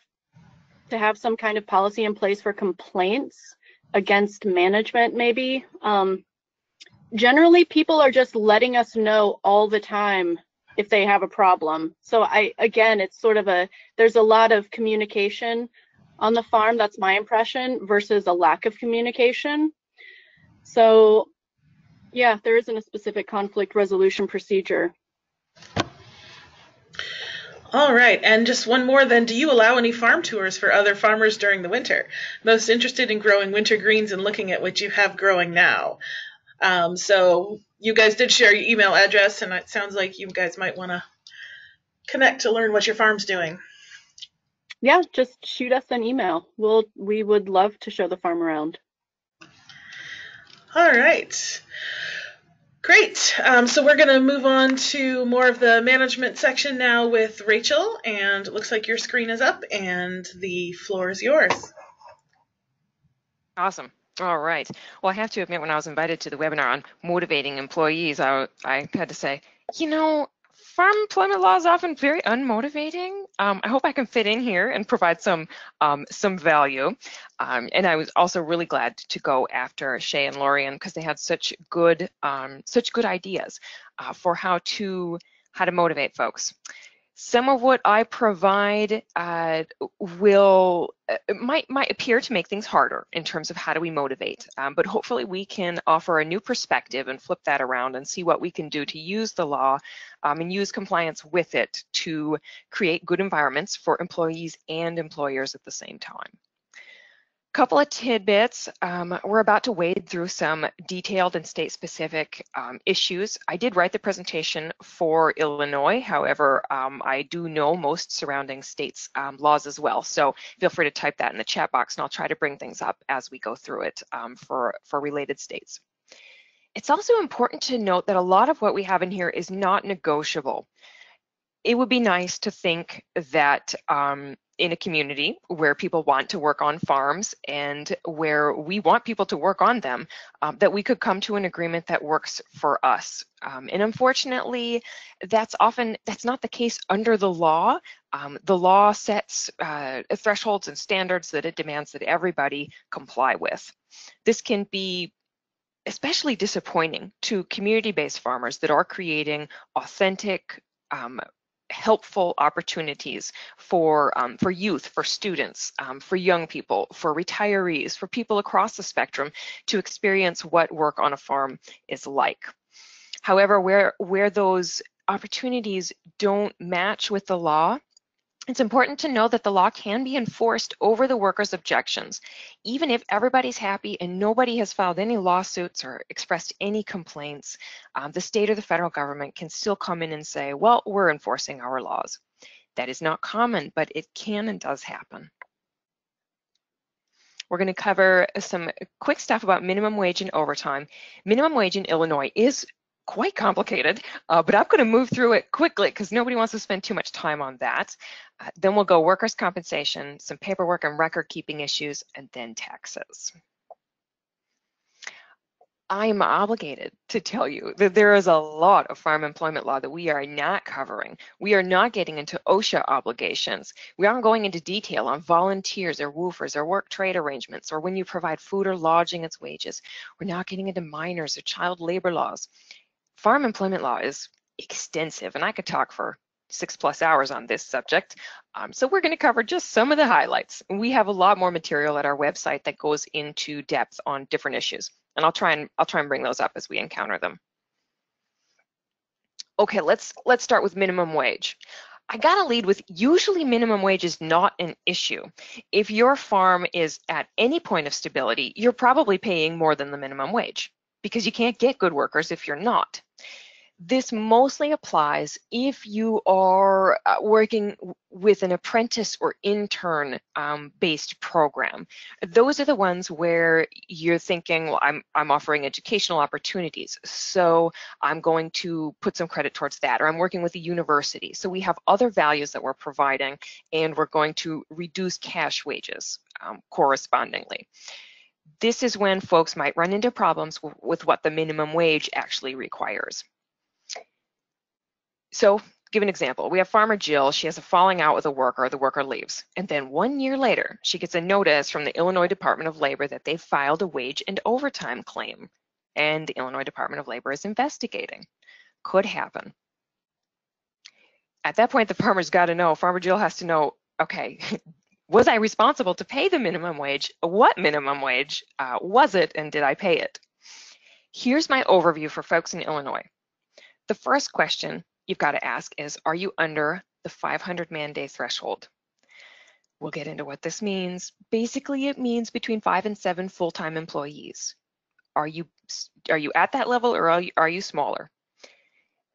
some kind of policy in place for complaints against management, maybe. Generally, people are just letting us know all the time if they have a problem. So again, it's sort of there's a lot of communication on the farm, that's my impression, versus a lack of communication. So yeah, there isn't a specific conflict resolution procedure. All right, and just one more then. Do you allow any farm tours for other farmers during the winter? Most interested in growing winter greens and looking at what you have growing now. So you guys did share your email address, and it sounds like you guys might want to connect to learn what your farm's doing. Yeah, just shoot us an email. We would love to show the farm around. All right. Great. So we're going to move on to more of the management section now with Rachel, and it looks like your screen is up and the floor is yours. Awesome. All right. Well, I have to admit, when I was invited to the webinar on motivating employees, I had to say, farm employment law is often very unmotivating. I hope I can fit in here and provide some value. And I was also really glad to go after Shea and Lorien because they had such good ideas for how to motivate folks. Some of what I provide might appear to make things harder in terms of how do we motivate, but hopefully we can offer a new perspective and flip that around and see what we can do to use the law and use compliance with it to create good environments for employees and employers at the same time. Couple of tidbits. We're about to wade through some detailed and state-specific issues. I did write the presentation for Illinois. However, I do know most surrounding states' laws as well. So feel free to type that in the chat box and I'll try to bring things up as we go through it for related states. It's also important to note that a lot of what we have in here is not negotiable. It would be nice to think that in a community where people want to work on farms and where we want people to work on them, that we could come to an agreement that works for us. And unfortunately, that's not the case under the law. The law sets thresholds and standards that it demands that everybody comply with. This can be especially disappointing to community-based farmers that are creating authentic, helpful opportunities for youth, for students, for young people, for retirees, for people across the spectrum to experience what work on a farm is like. However, where those opportunities don't match with the law, it's important to know that the law can be enforced over the worker's objections. Even if everybody's happy and nobody has filed any lawsuits or expressed any complaints, the state or the federal government can still come in and say, well, we're enforcing our laws. That is not common, but it can and does happen. We're going to cover some quick stuff about minimum wage and overtime. Minimum wage in Illinois is quite complicated, but I'm going to move through it quickly because nobody wants to spend too much time on that. Then we'll go workers' compensation, some paperwork and record keeping issues, and then taxes. I am obligated to tell you that there is a lot of farm employment law that we are not covering. We are not getting into OSHA obligations. We aren't going into detail on volunteers or woofers or work trade arrangements or when you provide food or lodging as wages. We're not getting into minors or child labor laws. Farm employment law is extensive, and I could talk for 6+ hours on this subject. So we're going to cover just some of the highlights. We have a lot more material at our website that goes into depth on different issues, and I'll try and bring those up as we encounter them. Okay, let's start with minimum wage. I gotta lead with usually minimum wage is not an issue. If your farm is at any point of stability, you're probably paying more than the minimum wage because you can't get good workers if you're not. This mostly applies if you are working with an apprentice or intern based program. Those are the ones where you're thinking, well, I'm offering educational opportunities, so I'm going to put some credit towards that, or I'm working with a university. So we have other values that we're providing, and we're going to reduce cash wages correspondingly. This is when folks might run into problems with what the minimum wage actually requires. So, give an example. We have Farmer Jill. She has a falling out with a worker. The worker leaves. And then 1 year later, she gets a notice from the Illinois Department of Labor that they've filed a wage and overtime claim. And the Illinois Department of Labor is investigating. Could happen. At that point, the farmer's got to know, Farmer Jill has to know, okay, was I responsible to pay the minimum wage? What minimum wage was it, and did I pay it? Here's my overview for folks in Illinois. The first question you've got to ask is, are you under the 500 man-day threshold? We'll get into what this means. Basically, it means between 5 and 7 full-time employees. Are you at that level, or are you smaller?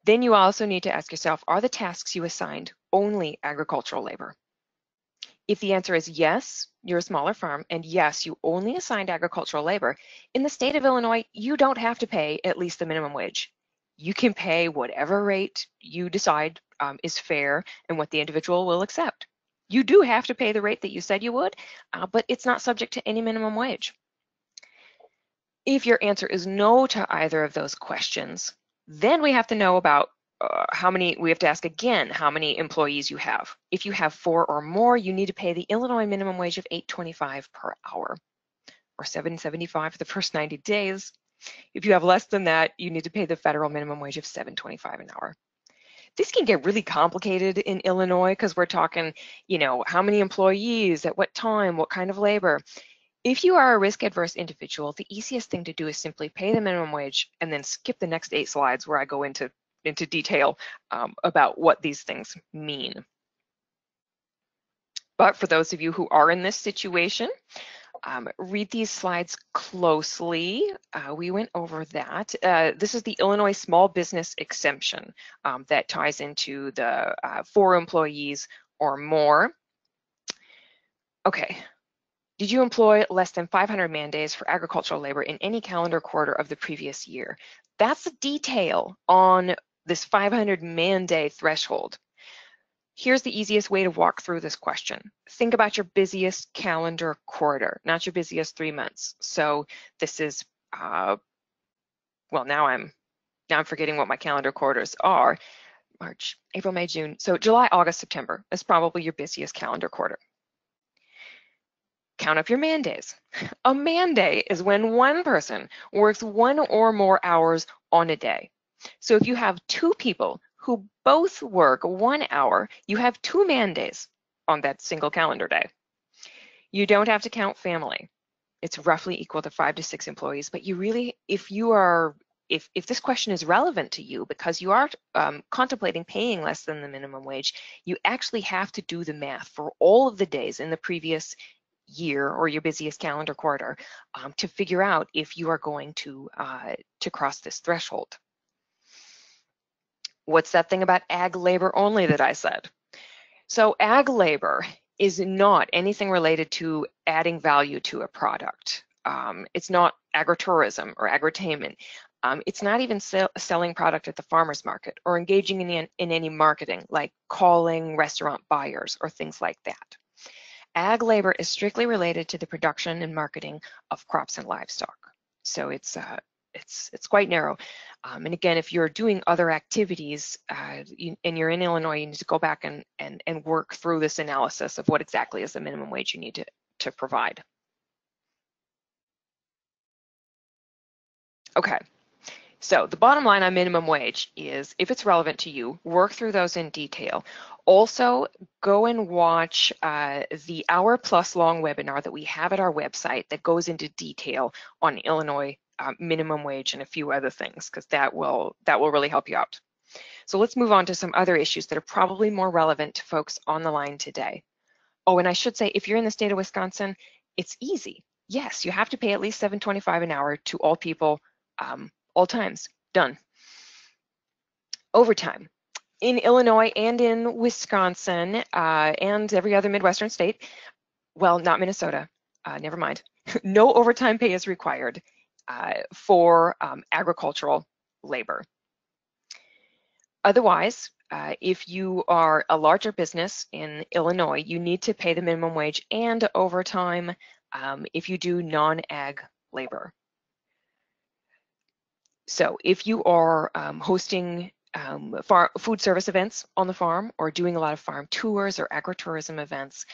Then you also need to ask yourself, are the tasks you assigned only agricultural labor? If the answer is yes, you're a smaller farm, and yes, you only assigned agricultural labor, in the state of Illinois, you don't have to pay at least the minimum wage. You can pay whatever rate you decide is fair and what the individual will accept. You do have to pay the rate that you said you would, but it's not subject to any minimum wage. If your answer is no to either of those questions, then we have to know about we have to ask again how many employees you have. If you have 4 or more, you need to pay the Illinois minimum wage of $8.25 per hour, or $7.75 for the first 90 days. If you have less than that, you need to pay the federal minimum wage of $7.25 an hour. This can get really complicated in Illinois because we're talking, how many employees, at what time, what kind of labor. If you are a risk-adverse individual, the easiest thing to do is simply pay the minimum wage and then skip the next 8 slides where I go into detail about what these things mean. But for those of you who are in this situation, read these slides closely. We went over that. This is the Illinois small business exemption that ties into the 4 employees or more. Okay. Did you employ less than 500 man days for agricultural labor in any calendar quarter of the previous year? That's the detail on this 500 man day threshold. Here's the easiest way to walk through this question. Think about your busiest calendar quarter, not your busiest 3 months. So this is, well, now I'm forgetting what my calendar quarters are. March, April, May, June. So July, August, September is probably your busiest calendar quarter. Count up your man days. A man day is when one person works 1 or more hours on a day. So if you have 2 people who both work 1 hour, you have 2 man days on that single calendar day. You don't have to count family. It's roughly equal to 5 to 6 employees, but you really, if this question is relevant to you because you are contemplating paying less than the minimum wage, you actually have to do the math for all of the days in the previous year or your busiest calendar quarter to figure out if you are going to cross this threshold. What's that thing about ag labor only that I said? So ag labor is not anything related to adding value to a product. It's not agritourism or agritainment. It's not even selling product at the farmer's market or engaging in any marketing like calling restaurant buyers or things like that. Ag labor is strictly related to the production and marketing of crops and livestock. So it's quite narrow. And again, if you're doing other activities and you're in Illinois, you need to go back and work through this analysis of what exactly is the minimum wage you need to provide. Okay, so the bottom line on minimum wage is, if it's relevant to you, work through those in detail. Also, go and watch the hour-plus long webinar that we have at our website that goes into detail on Illinois minimum wage and a few other things, because that will really help you out. So let's move on to some other issues that are probably more relevant to folks on the line today. Oh, and I should say, if you're in the state of Wisconsin, it's easy. Yes, you have to pay at least $7.25 an hour to all people, all times. Done. Overtime. In Illinois and in Wisconsin and every other Midwestern state, well, not Minnesota, never mind. No overtime pay is required for agricultural labor. Otherwise, if you are a larger business in Illinois, you need to pay the minimum wage and overtime if you do non-ag labor. So if you are hosting food service events on the farm or doing a lot of farm tours or agritourism events,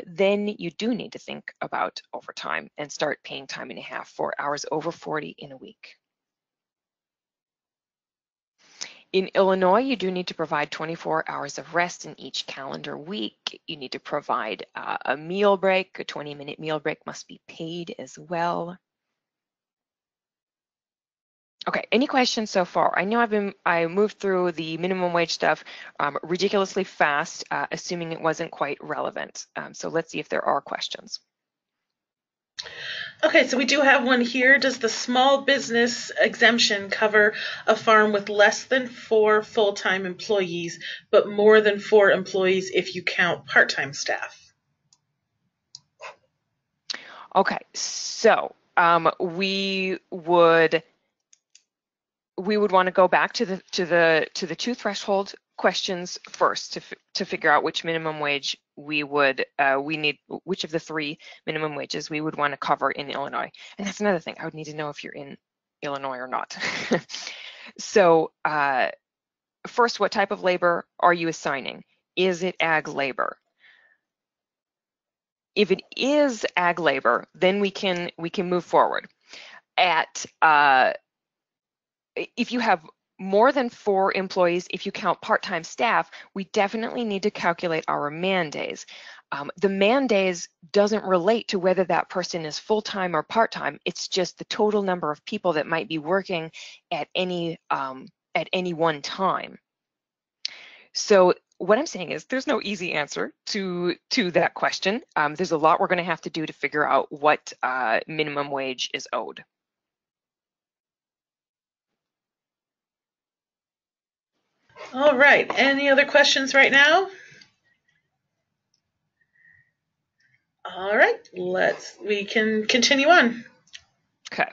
then you do need to think about overtime and start paying time and a half for hours over 40 in a week. In Illinois, you do need to provide 24 hours of rest in each calendar week. You need to provide a meal break. A 20-minute meal break must be paid as well. Okay, any questions so far? I know I moved through the minimum wage stuff ridiculously fast, assuming it wasn't quite relevant. So let's see if there are questions. Okay, so we do have one here. Does the small business exemption cover a farm with less than 4 full-time employees, but more than 4 employees if you count part-time staff? Okay, so we would want to go back to the 2 threshold questions first to figure out which minimum wage we need, which of the 3 minimum wages we would want to cover in Illinois. And that's another thing, I would need to know if you're in Illinois or not. So first, what type of labor are you assigning? Is it ag labor? If it is ag labor, then we can move forward. If you have more than 4 employees, if you count part-time staff, we definitely need to calculate our man days. The man days doesn't relate to whether that person is full-time or part-time. It's just the total number of people that might be working at any one time. So what I'm saying is there's no easy answer to that question. There's a lot we're going to have to do to figure out what minimum wage is owed. All right, any other questions right now? All right, we can continue on. Okay.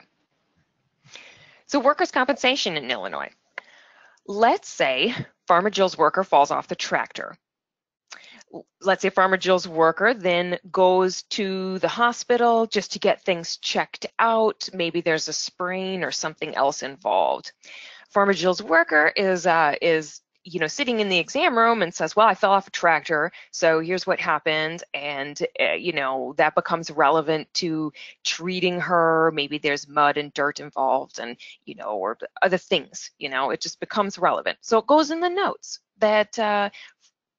So workers' compensation in Illinois. Let's say Farmer Jill's worker falls off the tractor. Let's say Farmer Jill's worker then goes to the hospital just to get things checked out. Maybe there's a sprain or something else involved. Farmer Jill's worker is sitting in the exam room and says, well, I fell off a tractor, so here's what happened. And, that becomes relevant to treating her. Maybe there's mud and dirt involved and, or other things, it just becomes relevant. So it goes in the notes that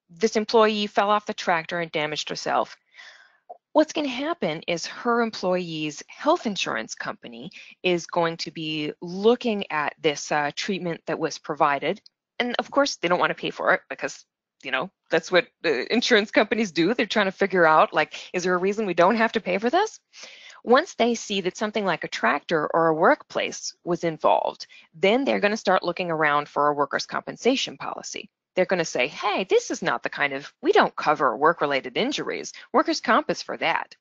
this employee fell off the tractor and damaged herself. What's going to happen is her employee's health insurance company is going to be looking at this treatment that was provided. And of course, they don't want to pay for it because, that's what insurance companies do. They're trying to figure out, is there a reason we don't have to pay for this? Once they see that something like a tractor or a workplace was involved, then they're going to start looking around for a workers' compensation policy. They're going to say, hey, this is not the we don't cover work-related injuries. Workers' comp is for that.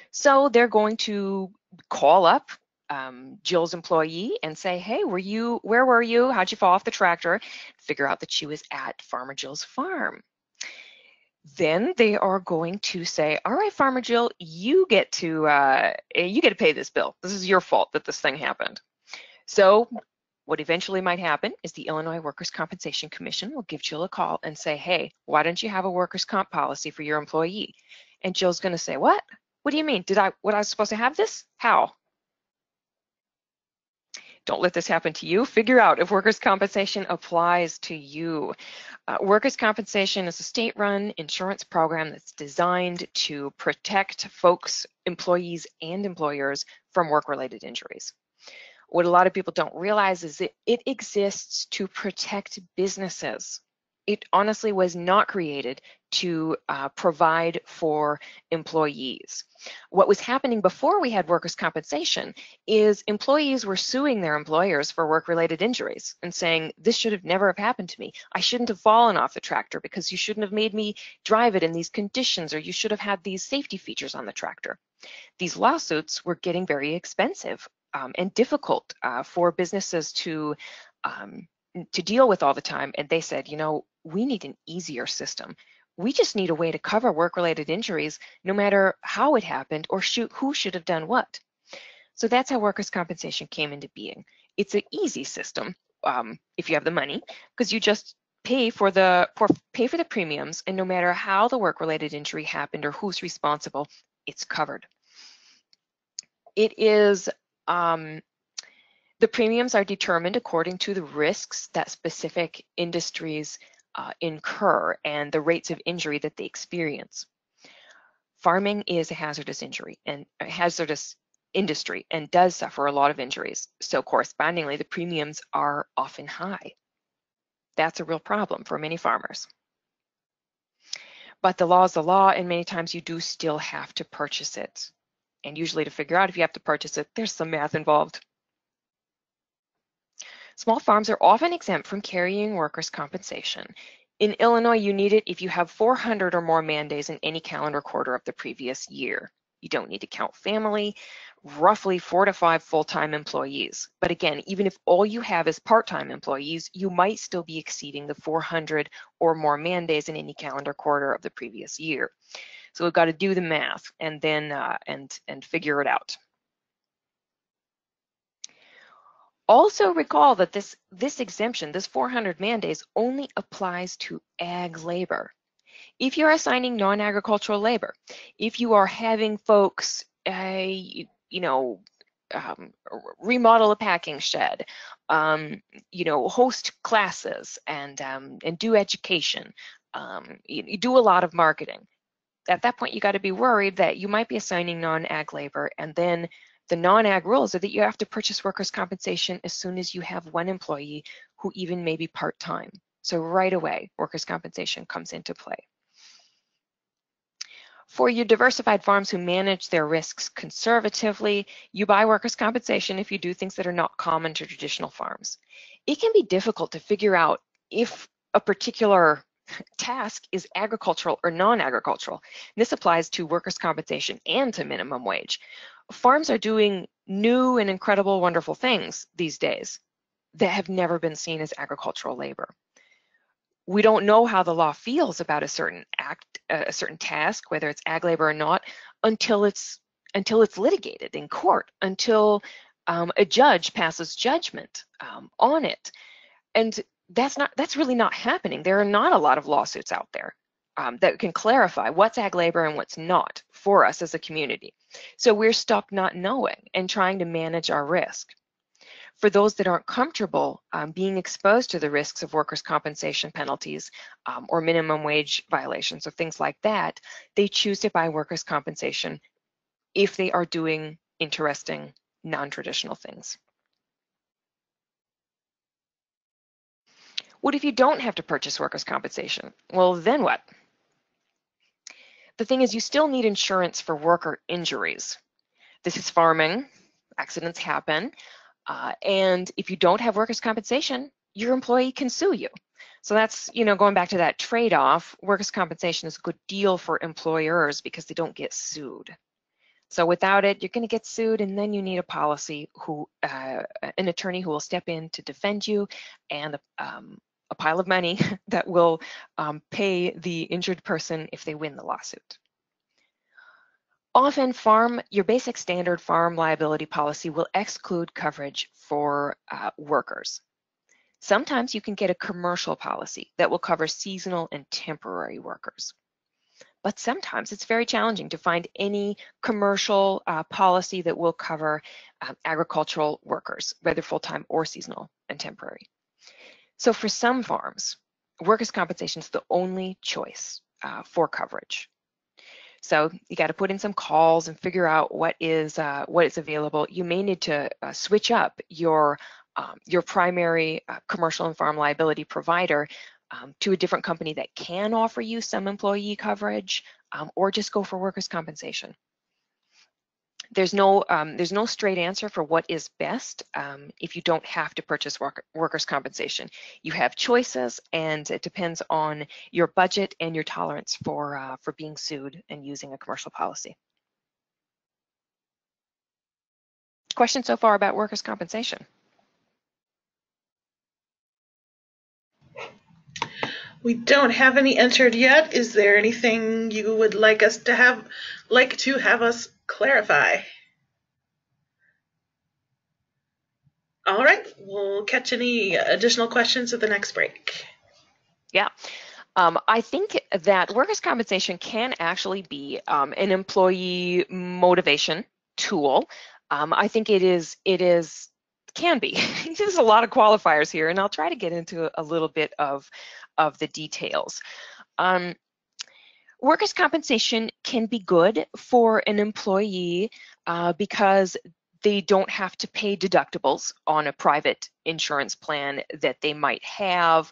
So they're going to call up Jill's employee and say, hey, where were you? How'd you fall off the tractor? Figure out that she was at Farmer Jill's farm. Then they are going to say, all right, Farmer Jill, you get to pay this bill. This is your fault that this thing happened. So what eventually might happen is the Illinois Workers' Compensation Commission will give Jill a call and say, hey, why don't you have a workers' comp policy for your employee? And Jill's going to say, what? What do you mean? I was supposed to have this? How? Don't let this happen to you. Figure out if workers' compensation applies to you. Workers' compensation is a state-run insurance program that's designed to protect folks, employees, and employers from work-related injuries. What a lot of people don't realize is that it exists to protect businesses. It honestly was not created to provide for employees. What was happening before we had workers' compensation is employees were suing their employers for work-related injuries and saying, this should have never have happened to me. I shouldn't have fallen off the tractor because you shouldn't have made me drive it in these conditions, or you should have had these safety features on the tractor. These lawsuits were getting very expensive and difficult for businesses to deal with all the time. And they said, you know, we need an easier system. We just need a way to cover work-related injuries, no matter how it happened or who should have done what. So that's how workers' compensation came into being. It's an easy system if you have the money, because you just pay for the premiums, and no matter how the work-related injury happened or who's responsible, it's covered. It is the premiums are determined according to the risks that specific industries incur and the rates of injury that they experience. Farming is a hazardous industry and does suffer a lot of injuries. So correspondingly, the premiums are often high. That's a real problem for many farmers. But the law is the law, and many times you do still have to purchase it. And usually to figure out if you have to purchase it, there's some math involved. Small farms are often exempt from carrying workers' compensation. In Illinois, you need it if you have 400 or more man days in any calendar quarter of the previous year. You don't need to count family, roughly 4 to 5 full-time employees. But again, even if all you have is part-time employees, you might still be exceeding the 400 or more man days in any calendar quarter of the previous year. So we've got to do the math and then and figure it out. Also recall that this exemption, this 400 man days, only applies to ag labor. If you're assigning non-agricultural labor, if you are having folks, remodel a packing shed, host classes and do education, you do a lot of marketing. At that point, you got to be worried that you might be assigning non-ag labor, and then the non-ag rules are that you have to purchase workers' compensation as soon as you have one employee who even may be part-time. So right away, workers' compensation comes into play. For your diversified farms who manage their risks conservatively, you buy workers' compensation if you do things that are not common to traditional farms. It can be difficult to figure out if a particular task is agricultural or non-agricultural. This applies to workers' compensation and to minimum wage. Farms are doing new and incredible, wonderful things these days that have never been seen as agricultural labor. We don't know how the law feels about a certain act, a certain task, whether it's ag labor or not, until it's litigated in court, until a judge passes judgment on it. And that's really not happening. There are not a lot of lawsuits out there that can clarify what's ag labor and what's not for us as a community. So we're stuck not knowing and trying to manage our risk. For those that aren't comfortable being exposed to the risks of workers' compensation penalties or minimum wage violations or things like that, they choose to buy workers' compensation if they are doing interesting, non-traditional things. What if you don't have to purchase workers' compensation? Well, then what? The thing is, you still need insurance for worker injuries. This is farming, accidents happen, and if you don't have workers' compensation, your employee can sue you. So that's, going back to that trade-off, workers' compensation is a good deal for employers because they don't get sued. So without it, you're going to get sued, and then you need a policy an attorney who will step in to defend you, and a pile of money that will pay the injured person if they win the lawsuit. Often your basic standard farm liability policy will exclude coverage for workers. Sometimes you can get a commercial policy that will cover seasonal and temporary workers. But sometimes it's very challenging to find any commercial policy that will cover agricultural workers, whether full-time or seasonal and temporary. So for some farms, workers' compensation is the only choice for coverage. So you got to put in some calls and figure out what is available. You may need to switch up your primary commercial and farm liability provider to a different company that can offer you some employee coverage, or just go for workers' compensation. There's no straight answer for what is best if you don't have to purchase workers' compensation. You have choices, and it depends on your budget and your tolerance for being sued and using a commercial policy. Questions so far about workers' compensation? We don't have any entered yet. Is there anything you would like to have us clarify? All right, we'll catch any additional questions at the next break. Yeah. I think that workers' compensation can actually be an employee motivation tool. I think can be. There's a lot of qualifiers here, and I'll try to get into a little bit of the details. Workers' compensation can be good for an employee because they don't have to pay deductibles on a private insurance plan that they might have.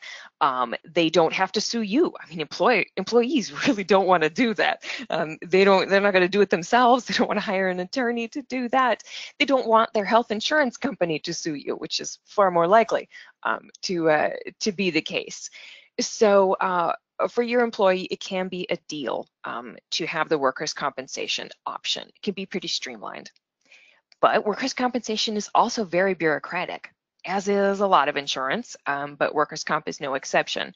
They don't have to sue you. I mean, employees really don't want to do that. They're not going to do it themselves. They don't want to hire an attorney to do that. They don't want their health insurance company to sue you, which is far more likely to be the case. So for your employee, it can be a deal to have the workers' compensation option. It can be pretty streamlined. But workers' compensation is also very bureaucratic, as is a lot of insurance, but workers' comp is no exception.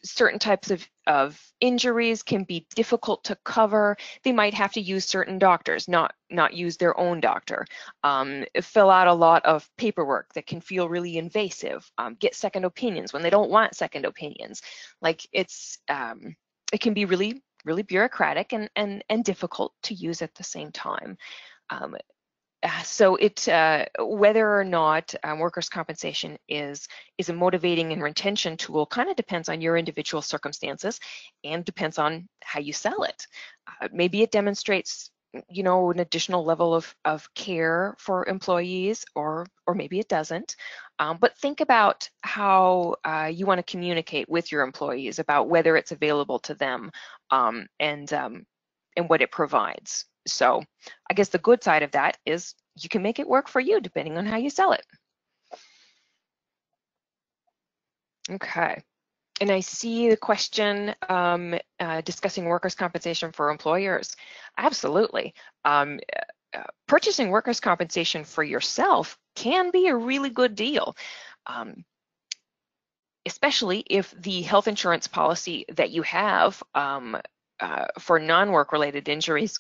Certain types of injuries can be difficult to cover. They might have to use certain doctors, not use their own doctor. Fill out a lot of paperwork that can feel really invasive. Get second opinions when they don't want second opinions. Like it can be really, really bureaucratic and difficult to use at the same time. So whether or not workers' compensation is a motivating and retention tool kind of depends on your individual circumstances and depends on how you sell it. Maybe it demonstrates, an additional level of care for employees, or maybe it doesn't. But think about how you want to communicate with your employees about whether it's available to them and what it provides. So I guess the good side of that is you can make it work for you depending on how you sell it. Okay, and I see the question discussing workers' compensation for employers. Absolutely. Purchasing workers' compensation for yourself can be a really good deal. Especially if the health insurance policy that you have for non-work related injuries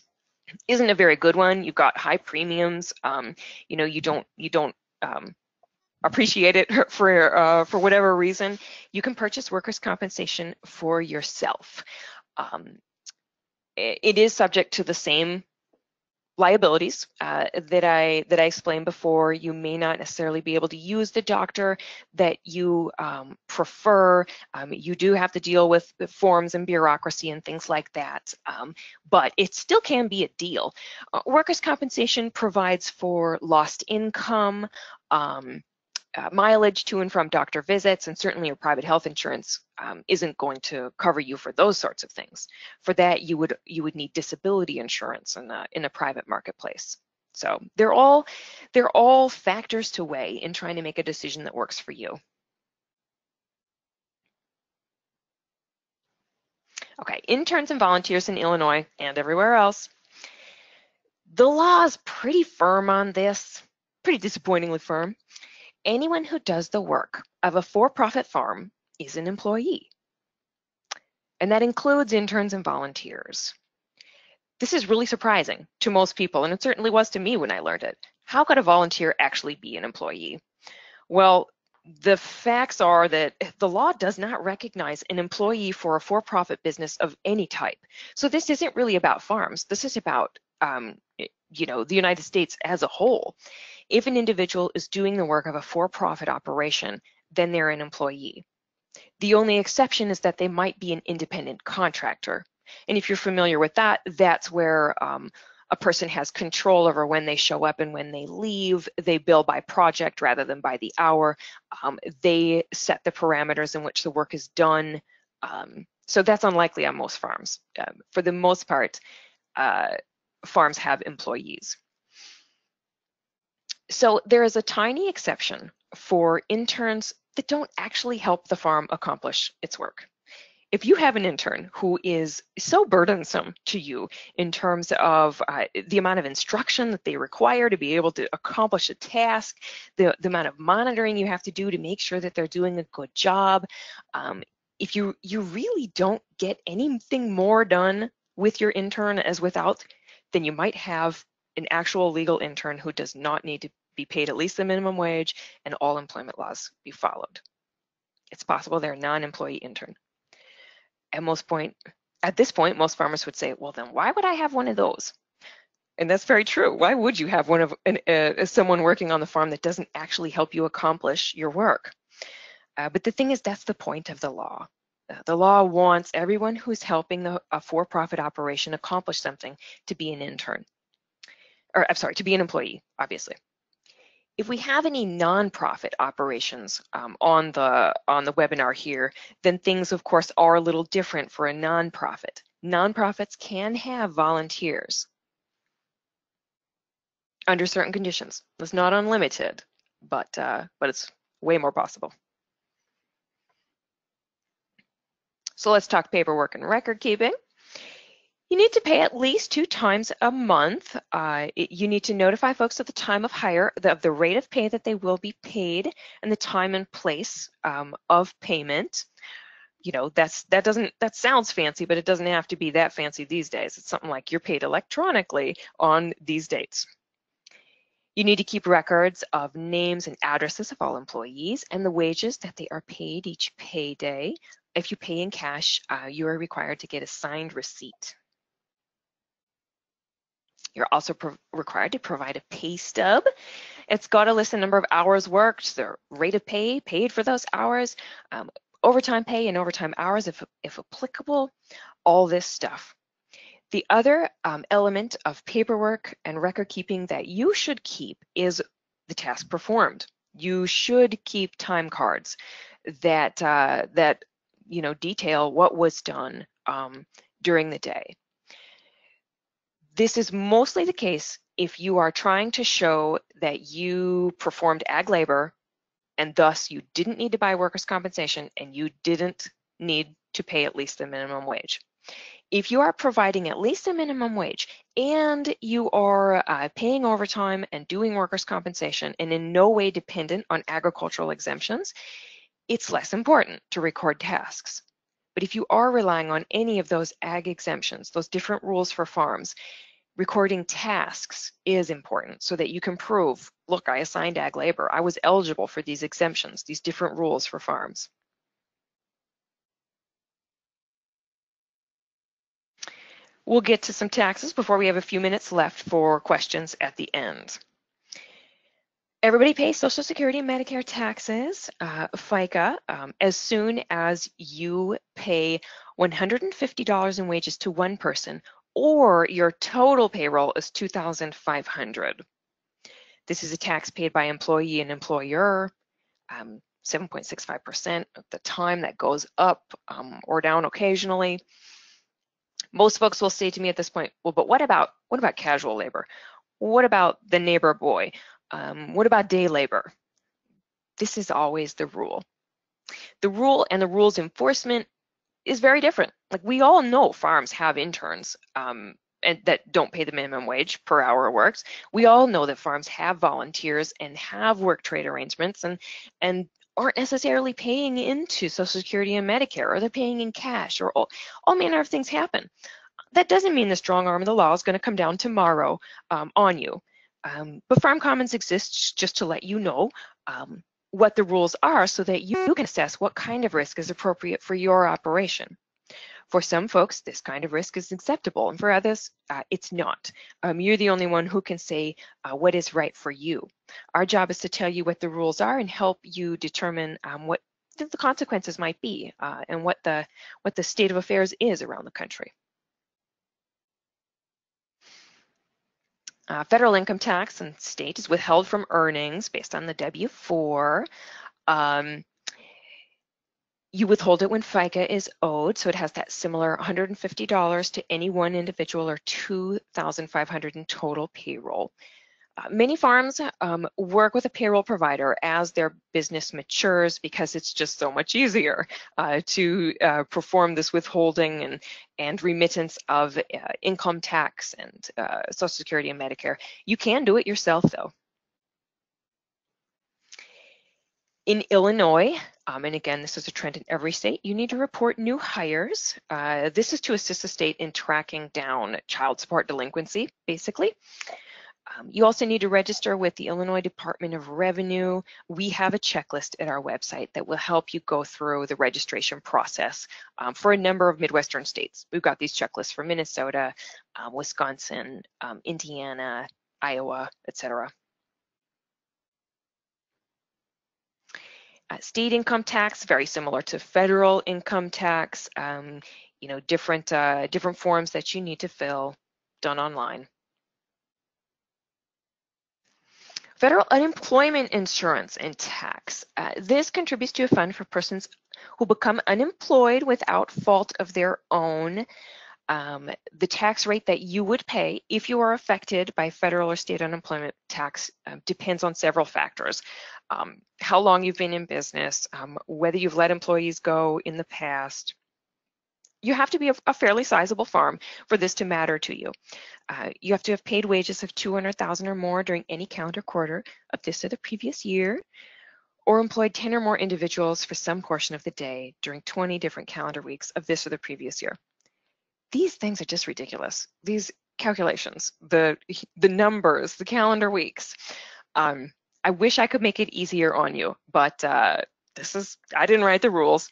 isn't a very good one. You've got high premiums. You don't appreciate it for whatever reason. You can purchase workers' compensation for yourself. It is subject to the same liabilities that I explained before. You may not necessarily be able to use the doctor that you prefer. You do have to deal with the forms and bureaucracy and things like that, but it still can be a deal. Workers' compensation provides for lost income, mileage to and from doctor visits, and certainly your private health insurance isn't going to cover you for those sorts of things. For that, you would need disability insurance in a private marketplace. So they're all factors to weigh in trying to make a decision that works for you. Okay, interns and volunteers in Illinois and everywhere else. The law is pretty firm on this, pretty disappointingly firm. Anyone who does the work of a for-profit farm is an employee. And that includes interns and volunteers. This is really surprising to most people, and it certainly was to me when I learned it. How could a volunteer actually be an employee? Well, the facts are that the law does not recognize an employee for a for-profit business of any type. So this isn't really about farms. This is about the United States as a whole. If an individual is doing the work of a for-profit operation, then they're an employee. The only exception is that they might be an independent contractor. And if you're familiar with that, that's where a person has control over when they show up and when they leave. They bill by project rather than by the hour. They set the parameters in which the work is done. So that's unlikely on most farms. For the most part, farms have employees. So there is a tiny exception for interns that don't actually help the farm accomplish its work. If you have an intern who is so burdensome to you in terms of the amount of instruction that they require to be able to accomplish a task, the amount of monitoring you have to do to make sure that they're doing a good job, if you really don't get anything more done with your intern as without, then you might have an actual legal intern who does not need to be paid at least the minimum wage and all employment laws be followed. It's possible they're a non-employee intern. At this point, most farmers would say, well, then why would I have one of those? And that's very true. Why would you have one of someone working on the farm that doesn't actually help you accomplish your work? But the thing is, that's the point of the law. The law wants everyone who's helping a for-profit operation accomplish something to be an intern, or I'm sorry, to be an employee, obviously. If we have any nonprofit operations on the webinar here, then things, of course, are a little different for a nonprofit. Nonprofits can have volunteers under certain conditions. It's not unlimited, but it's way more possible. So let's talk paperwork and record keeping. You need to pay at least 2 times a month. You need to notify folks at the time of hire of the rate of pay that they will be paid and the time and place of payment. You know, that sounds fancy, but it doesn't have to be that fancy these days. It's something like you're paid electronically on these dates. You need to keep records of names and addresses of all employees and the wages that they are paid each payday. If you pay in cash, you are required to get a signed receipt. You're also required to provide a pay stub. It's got to list the number of hours worked, the rate of pay paid for those hours, overtime pay and overtime hours if applicable, all this stuff. The other element of paperwork and record keeping that you should keep is the task performed. You should keep time cards that detail what was done during the day. This is mostly the case if you are trying to show that you performed ag labor and thus you didn't need to buy workers' compensation and you didn't need to pay at least the minimum wage. If you are providing at least a minimum wage and you are paying overtime and doing workers' compensation and in no way dependent on agricultural exemptions, it's less important to record tasks. But if you are relying on any of those ag exemptions, those different rules for farms, recording tasks is important so that you can prove, look, I assigned ag labor. I was eligible for these exemptions, these different rules for farms. We'll get to some taxes before we have a few minutes left for questions at the end. Everybody pays Social Security and Medicare taxes, FICA, as soon as you pay $150 in wages to one person or your total payroll is $2,500. This is a tax paid by employee and employer, 7.65% of the time. That goes up or down occasionally. Most folks will say to me at this point, well, but what about casual labor? What about the neighbor boy? What about day labor? This is always the rule. The rule and the rules enforcement is very different. Like, we all know farms have interns and that don't pay the minimum wage per hour worked. We all know that farms have volunteers and have work trade arrangements and aren't necessarily paying into Social Security and Medicare, or they're paying in cash, or all manner of things happen. That doesn't mean the strong arm of the law is going to come down tomorrow on you. But Farm Commons exists just to let you know what the rules are so that you can assess what kind of risk is appropriate for your operation. For some folks, this kind of risk is acceptable, and for others, it's not. You're the only one who can say what is right for you. Our job is to tell you what the rules are and help you determine what the consequences might be and what the state of affairs is around the country. Federal income tax and state is withheld from earnings based on the W-4. You withhold it when FICA is owed, so it has that similar $150 to any one individual or $2,500 in total payroll. Many farms work with a payroll provider as their business matures because it's just so much easier to perform this withholding and remittance of income tax and Social Security and Medicare. You can do it yourself though. In Illinois, and again, this is a trend in every state, you need to report new hires. This is to assist the state in tracking down child support delinquency, basically. You also need to register with the Illinois Department of Revenue. We have a checklist at our website that will help you go through the registration process for a number of Midwestern states. We've got these checklists for Minnesota, Wisconsin, Indiana, Iowa, etc. State income tax, very similar to federal income tax. You know, different forms that you need to fill, done online. Federal unemployment insurance and tax. This contributes to a fund for persons who become unemployed without fault of their own. The tax rate that you would pay if you are affected by federal or state unemployment tax depends on several factors. How long you've been in business, whether you've let employees go in the past. You have to be a fairly sizable farm for this to matter to you. You have to have paid wages of $200,000 or more during any calendar quarter of this or the previous year, or employed 10 or more individuals for some portion of the day during 20 different calendar weeks of this or the previous year. These things are just ridiculous. These calculations, the numbers, the calendar weeks. I wish I could make it easier on you, but I didn't write the rules.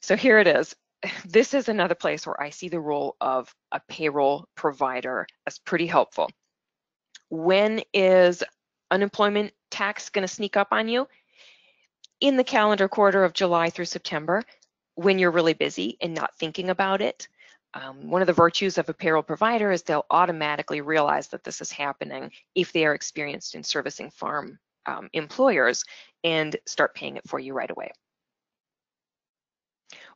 So here it is. This is another place where I see the role of a payroll provider as pretty helpful. When is unemployment tax going to sneak up on you? In the calendar quarter of July through September, when you're really busy and not thinking about it. One of the virtues of a payroll provider is they'll automatically realize that this is happening if they are experienced in servicing farm employers and start paying it for you right away.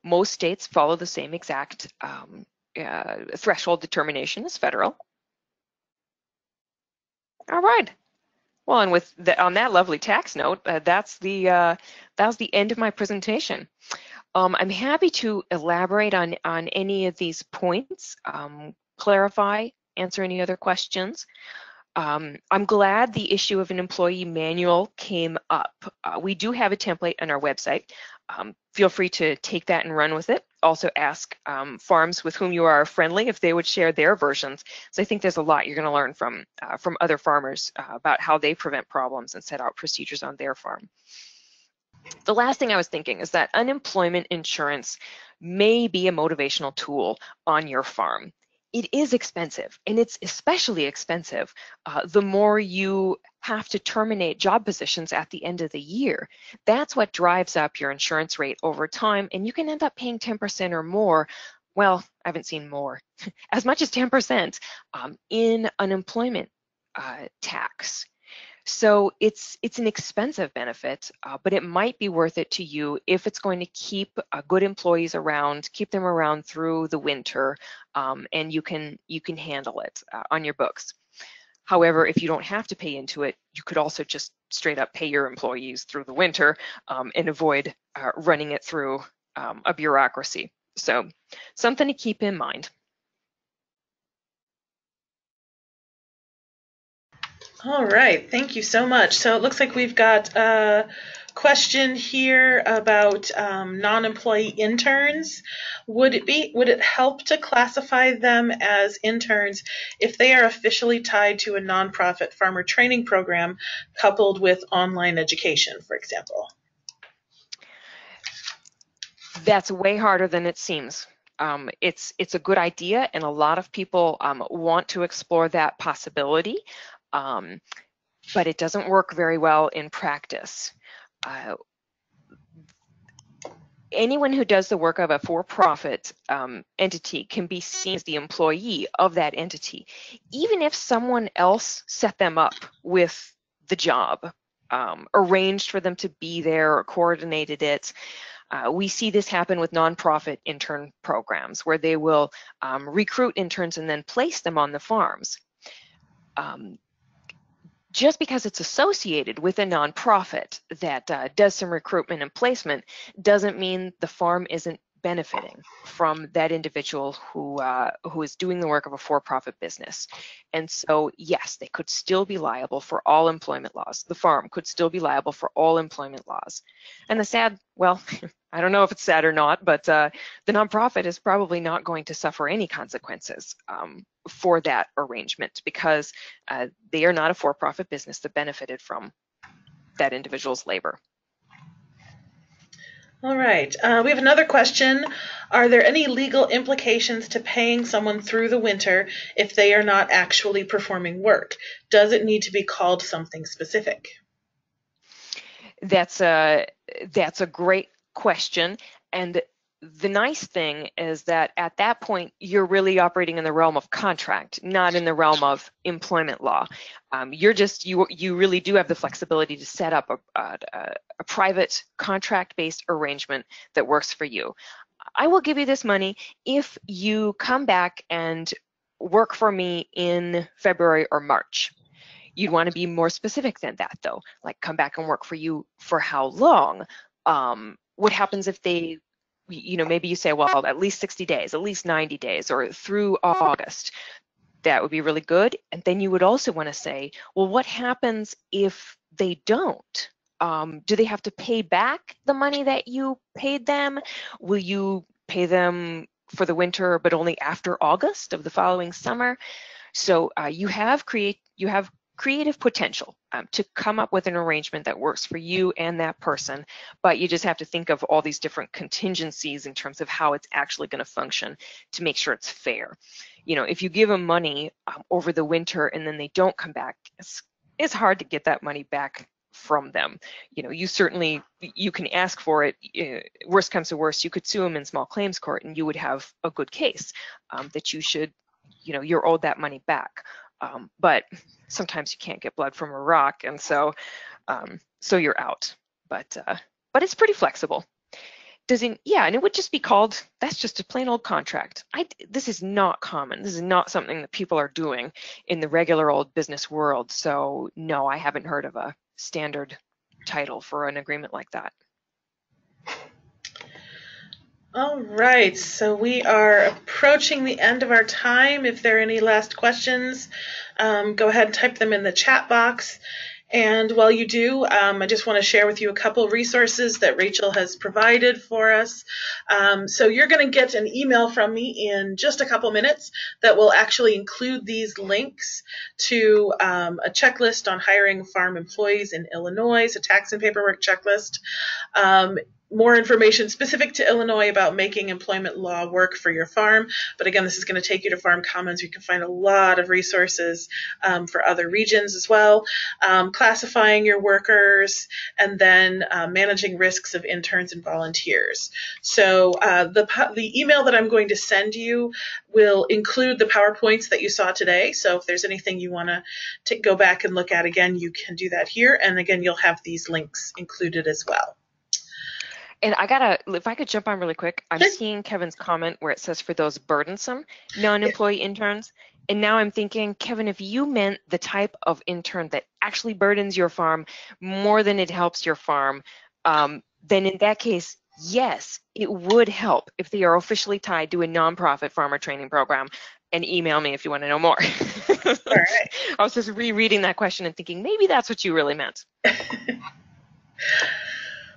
Most states follow the same exact threshold determination as federal. All right. Well, and with on that lovely tax note, that's the end of my presentation. I'm happy to elaborate on any of these points, clarify, answer any other questions. I'm glad the issue of an employee manual came up. We do have a template on our website. Feel free to take that and run with it. Also ask farms with whom you are friendly if they would share their versions. So I think there's a lot you're going to learn from other farmers about how they prevent problems and set out procedures on their farm. The last thing I was thinking is that unemployment insurance may be a motivational tool on your farm. It is expensive, and it's especially expensive the more you have to terminate job positions at the end of the year. That's what drives up your insurance rate over time, and you can end up paying 10% or more. Well, I haven't seen more, as much as 10% in unemployment tax. So it's an expensive benefit, but it might be worth it to you if it's going to keep good employees around, keep them around through the winter, and you can handle it on your books. However, if you don't have to pay into it, you could also just straight up pay your employees through the winter and avoid running it through a bureaucracy. So something to keep in mind. All right, thank you so much. So it looks like we've got a question here about non-employee interns. Would it help to classify them as interns if they are officially tied to a nonprofit farmer training program coupled with online education, for example? That's way harder than it seems. It's a good idea, and a lot of people want to explore that possibility. But it doesn't work very well in practice. anyone who does the work of a for-profit entity can be seen as the employee of that entity, even if someone else set them up with the job, arranged for them to be there or coordinated it. We see this happen with nonprofit intern programs where they will recruit interns and then place them on the farms. Just because it's associated with a nonprofit that does some recruitment and placement doesn't mean the farm isn't benefiting from that individual who is doing the work of a for-profit business. And so, yes, they could still be liable for all employment laws. The farm could still be liable for all employment laws. And the sad, well, I don't know if it's sad or not, but the nonprofit is probably not going to suffer any consequences for that arrangement because they are not a for-profit business that benefited from that individual's labor. All right, we have another question. Are there any legal implications to paying someone through the winter if they are not actually performing work? Does it need to be called something specific? That's a great question. And the nice thing is that at that point, you're really operating in the realm of contract, not in the realm of employment law. You really do have the flexibility to set up a private contract-based arrangement that works for you. I will give you this money if you come back and work for me in February or March. You'd want to be more specific than that, though, like come back and work for you for how long? What happens if they, maybe you say, well, at least 60 days, at least 90 days, or through August. That would be really good. And then you would also want to say, well, what happens if they don't? Do they have to pay back the money that you paid them? Will you pay them for the winter, but only after August of the following summer? So you have creative potential to come up with an arrangement that works for you and that person, but you just have to think of all these different contingencies in terms of how it's actually going to function to make sure it's fair. If you give them money over the winter and then they don't come back, it's hard to get that money back from them. You can ask for it. Worst comes to worst, you could sue them in small claims court and you would have a good case that you're owed that money back. But sometimes you can't get blood from a rock, and so you're out. But it's pretty flexible. And it would just be called, that's just a plain old contract. This is not common. This is not something that people are doing in the regular old business world. So no, I haven't heard of a standard title for an agreement like that. All right, so we are approaching the end of our time. If there are any last questions, go ahead and type them in the chat box. And while you do, I just want to share with you a couple resources that Rachel has provided for us. So you're going to get an email from me in just a couple minutes that will actually include these links to a checklist on hiring farm employees in Illinois, a tax and paperwork checklist. More information specific to Illinois about making employment law work for your farm. But again, this is going to take you to Farm Commons. You can find a lot of resources for other regions as well. Classifying your workers, and then managing risks of interns and volunteers. So the email that I'm going to send you will include the PowerPoints that you saw today. So if there's anything you want to go back and look at again, you can do that here. And again, you'll have these links included as well. And if I could jump on really quick, I'm seeing Kevin's comment where it says for those burdensome non-employee interns. And now I'm thinking, Kevin, if you meant the type of intern that actually burdens your farm more than it helps your farm, then in that case, yes, it would help if they are officially tied to a nonprofit farmer training program. And email me if you want to know more. All right. I was just rereading that question and thinking, maybe that's what you really meant.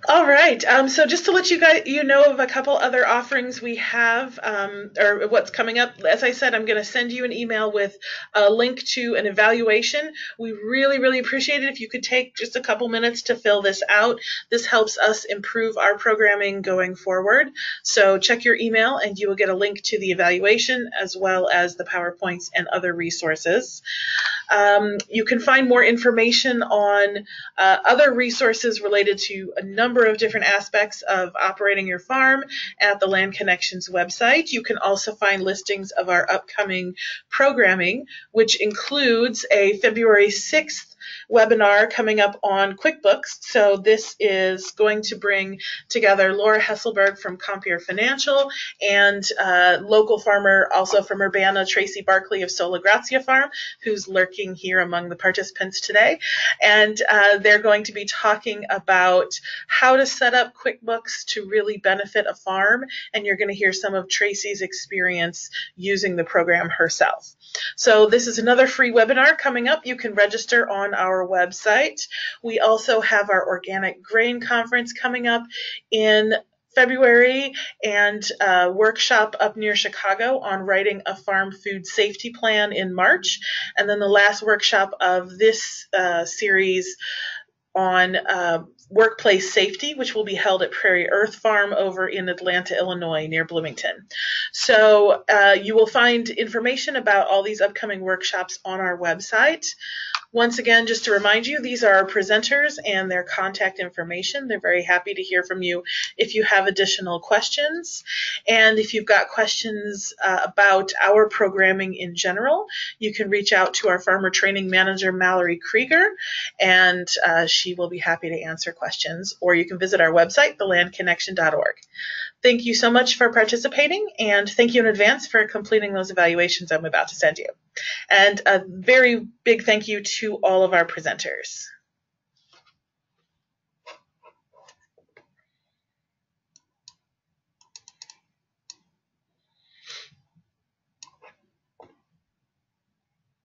All right, so just to let you know of a couple other offerings we have, or what's coming up. As I said, I'm going to send you an email with a link to an evaluation. We really, really appreciate it if you could take just a couple minutes to fill this out. This helps us improve our programming going forward. So check your email and you will get a link to the evaluation as well as the PowerPoints and other resources. You can find more information on other resources related to a number of different aspects of operating your farm at the Land Connections website. You can also find listings of our upcoming programming, which includes a February 6th webinar coming up on QuickBooks. So this is going to bring together Laura Hesselberg from Compeer Financial and local farmer also from Urbana, Tracy Barkley of Sola Grazia Farm, who's lurking here among the participants today. And they're going to be talking about how to set up QuickBooks to really benefit a farm. And you're going to hear some of Tracy's experience using the program herself. So this is another free webinar coming up. You can register on our website. We also have our organic grain conference coming up in February and a workshop up near Chicago on writing a farm food safety plan in March. And then the last workshop of this series on workplace safety, which will be held at Prairie Earth Farm over in Atlanta, Illinois, near Bloomington. So you will find information about all these upcoming workshops on our website. Once again, just to remind you, these are our presenters and their contact information. They're very happy to hear from you if you have additional questions. And if you've got questions about our programming in general, you can reach out to our Farmer Training Manager, Mallory Krieger, and she will be happy to answer questions. Or you can visit our website, thelandconnection.org. Thank you so much for participating, and thank you in advance for completing those evaluations I'm about to send you. And a very big thank you to all of our presenters.